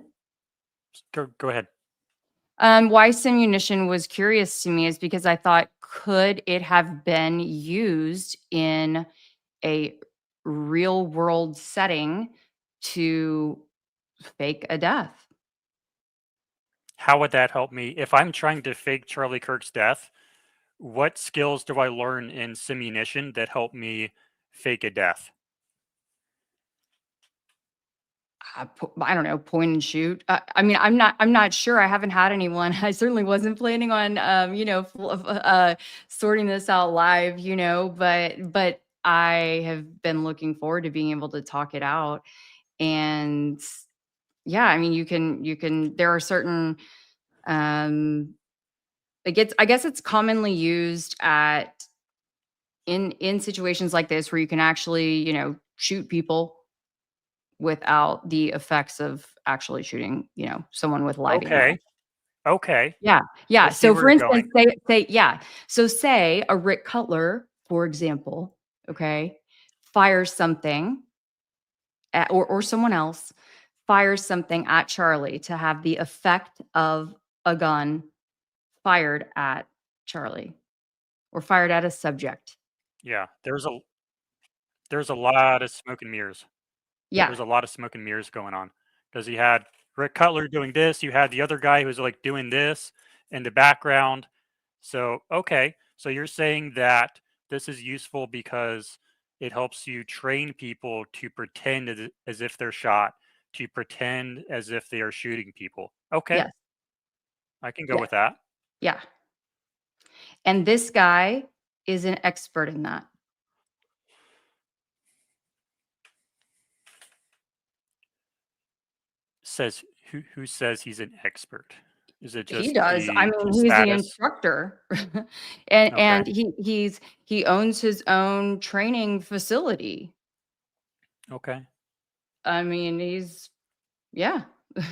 go ahead. Why simunition was curious to me is because I thought, could it have been used in a real world setting to fake a death? How would that help me if I'm trying to fake Charlie Kirk's death? What skills do I learn in simunition that help me fake a death? I don't know, point and shoot. I mean, I'm not sure. I haven't had anyone. I certainly wasn't planning on, sorting this out live, but I have been looking forward to being able to talk it out. And yeah, I mean, there are certain, um, I guess it's commonly used in situations like this where you can actually, shoot people without the effects of actually shooting, someone with live ammo. Okay. Okay. Yeah, I yeah. see So where for you're instance, going. say yeah. So say a Rick Cutler, for example, okay, fires something at, or someone else fires something at Charlie to have the effect of a gun fired at Charlie or fired at a subject. Yeah. There's a lot of smoke and mirrors. Yeah. There's a lot of smoke and mirrors going on because you had Rick Cutler doing this, you had the other guy who's like doing this in the background. So, okay. So you're saying that this is useful because it helps you train people to pretend as if they're shot, to pretend as if they are shooting people. Okay. Yes. I can go Yeah. with that. Yeah. And this guy is an expert in that. Says who says he's an expert? Is it He just does. I the mean, he's the status? instructor. And Okay. he owns his own training facility. Okay. I mean, yeah,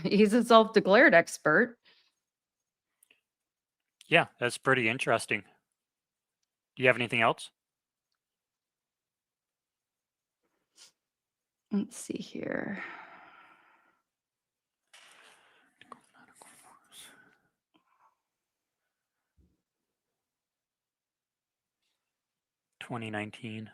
he's a self-declared expert. Yeah, that's pretty interesting. Do you have anything else? Let's see here. 2019.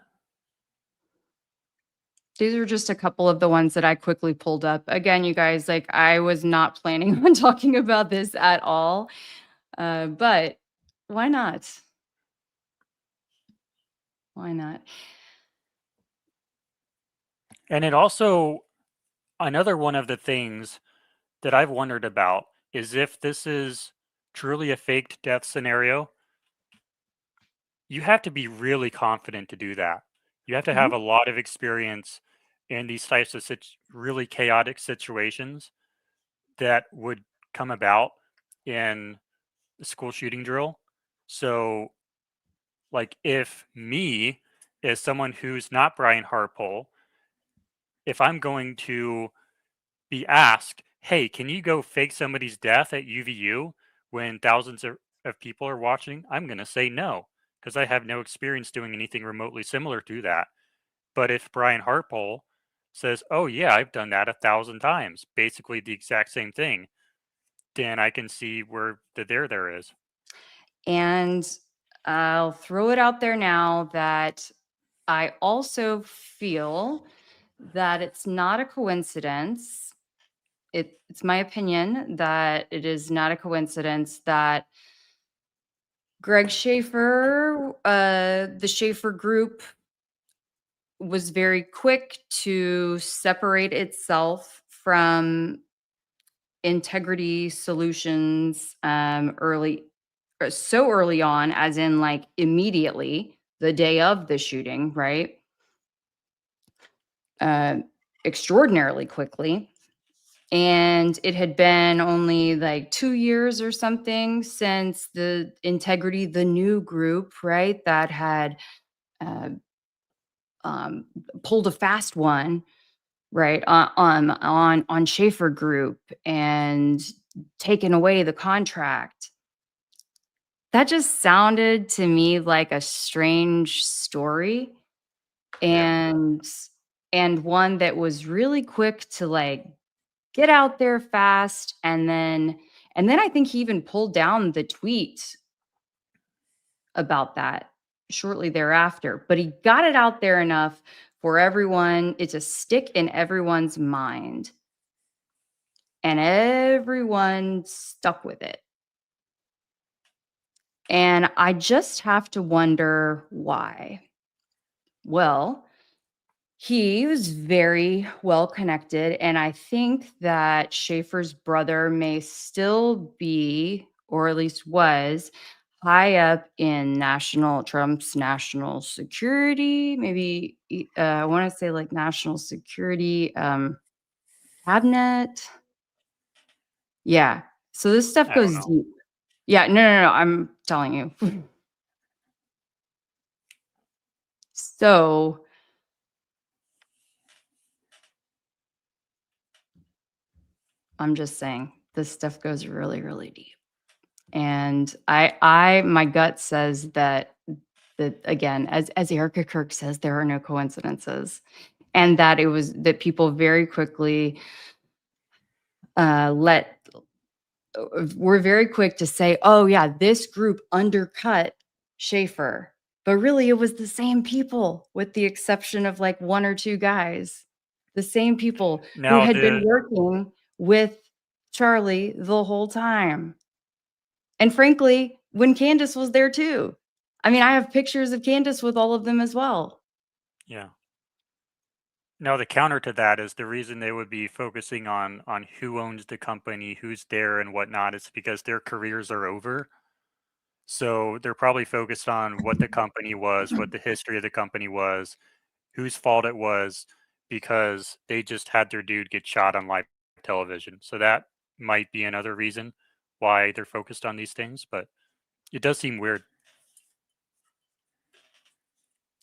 These are just a couple of the ones that I quickly pulled up. Again, you guys, like I was not planning on talking about this at all. But why not? Why not? And it also, another one of the things that I've wondered about is if this is truly a faked death scenario, you have to be really confident to do that. You have to Mhm. have a lot of experience in these types of really chaotic situations that would come about in the school shooting drill. So, like, if me, as someone who's not Brian Hartpole, if I'm going to be asked, "Hey, can you go fake somebody's death at UVU when thousands of people are watching?" I'm going to say no because I have no experience doing anything remotely similar to that. But if Brian Hartpole says, "Oh yeah, I've done that 1,000 times, basically the exact same thing," then I can see where the there is. And I'll throw it out there now that I also feel that it's not a coincidence. It's my opinion that it is not a coincidence that Greg Schaefer, the Schaefer Group, was very quick to separate itself from Integrity Solutions so early on, as in like immediately the day of the shooting, right? Uh, Extraordinarily quickly. And it had been only like 2 years or something since the Integrity, the new group, right, that had uh, um, pulled a fast one, right, on Schaefer Group and taken away the contract. That just sounded to me like a strange story, Yeah. and one that was really quick to, like, get out there fast, and then I think he even pulled down the tweet about that shortly thereafter, but he got it out there enough for everyone it to stick in everyone's mind, and everyone stuck with it. And I just have to wonder why. Well, he was very well connected, and I think that Schaefer's brother may still be, or at least was, high up in Trump's national security, maybe I want to say like national security cabinet. Yeah. So this stuff I don't goes know. deep. Yeah, no, I'm telling you. So I'm just saying this stuff goes really, really deep. And my gut says that again, as Erica Kirk says, there are no coincidences. And that it was that people very quickly let were very quick to say, oh yeah, this group undercut Schaefer. But really it was the same people, with the exception of like one or two guys. The same people who Now had been the working with Charlie the whole time. And frankly, when Candace was there too. I mean, I have pictures of Candace with all of them as well. Yeah. Now the counter to that is the reason they would be focusing on who owns the company, who's there, and whatnot is because their careers are over. So they're probably focused on what the company was, what the history of the company was, whose fault it was, because they just had their dude get shot on live television. So that might be another reason why they're focused on these things, but it does seem weird.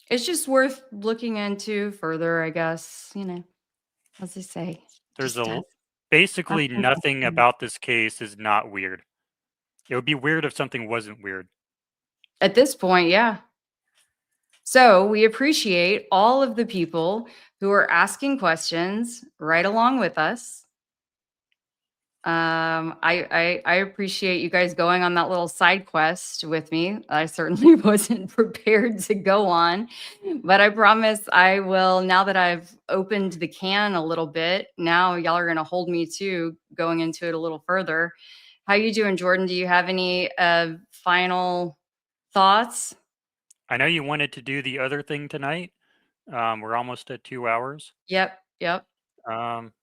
It's just worth looking into further, I guess, as they say, There's just ask basically some nothing questions. about this case is not weird. It would be weird if something wasn't weird. At this point, yeah. So we appreciate all of the people who are asking questions right along with us. I appreciate you guys going on that little side quest with me. I certainly wasn't prepared to go on, but I promise I will. Now that I've opened the can a little bit, now y'all are gonna hold me to going into it a little further. How you doing, Jordan? Do you have any final thoughts? I know you wanted to do the other thing tonight. We're almost at 2 hours. Yep, yep. Um,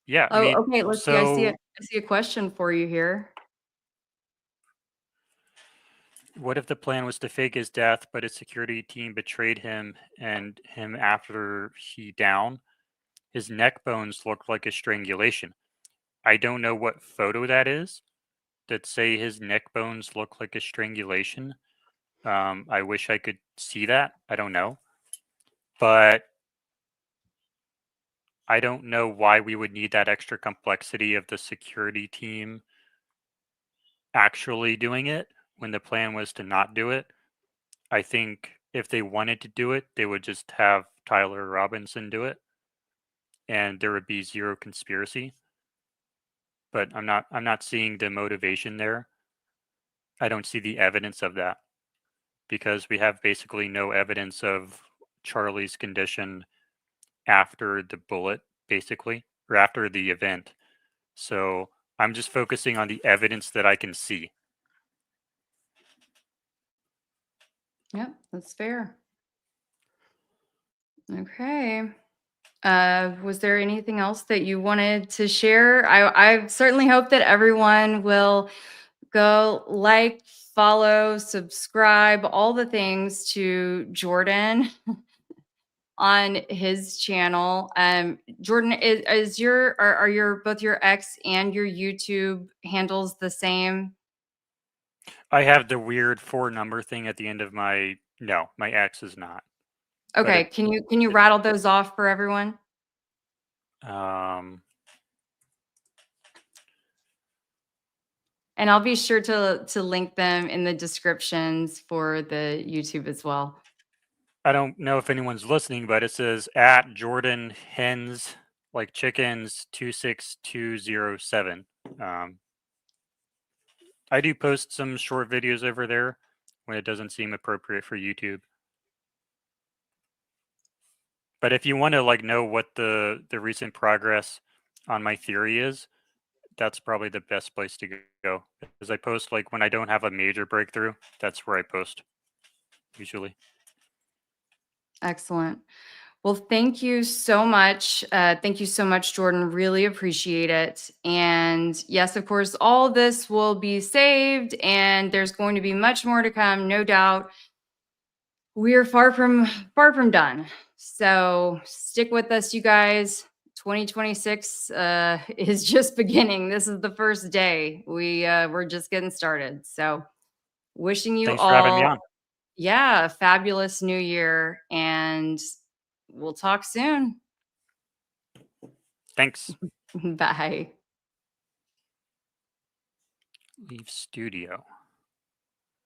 yeah, I Oh, mean, okay. Let's see. so I see a question for you here. what if the plan was to fake his death, but his security team betrayed him and him after he down? His neck bones looked like a strangulation. I don't know what photo that is that say his neck bones look like a strangulation. I wish I could see that. I don't know. But I don't know why we would need that extra complexity of the security team actually doing it when the plan was to not do it. I think if they wanted to do it, they would just have Tyler Robinson do it and there would be zero conspiracy. But I'm not seeing the motivation there. I don't see the evidence of that because we have basically no evidence of Charlie's condition after the bullet, basically, or after the event. So I'm just focusing on the evidence that I can see. Yep, that's fair. Okay. Was there anything else that you wanted to share? I certainly hope that everyone will go like, follow, subscribe, all the things to Jordan on his channel. Jordan, is are your both your X and your YouTube handles the same? I have the weird four number thing at the end of my no, my X is not. But Okay, can you it rattle those off for everyone? um And I'll be sure to link them in the descriptions for the YouTube as well. I don't know if anyone's listening, but it says at Jordan Hens like chickens 26207. Um, I do post some short videos over there when it doesn't seem appropriate for YouTube. But if you want to like know what the recent progress on my theory is, that's probably the best place to go. Because I post like when I don't have a major breakthrough, that's where I post usually. Excellent. Well, thank you so much. Thank you so much, Jordan. Really appreciate it. And yes, of course, all this will be saved, and there's going to be much more to come, no doubt. We are far from done. So stick with us, you guys. 2026 is just beginning. This is the first day. We're just getting started. So wishing you Thanks for having me all, on. yeah, a fabulous new year, and we'll talk soon. Thanks. Bye. Leave studio.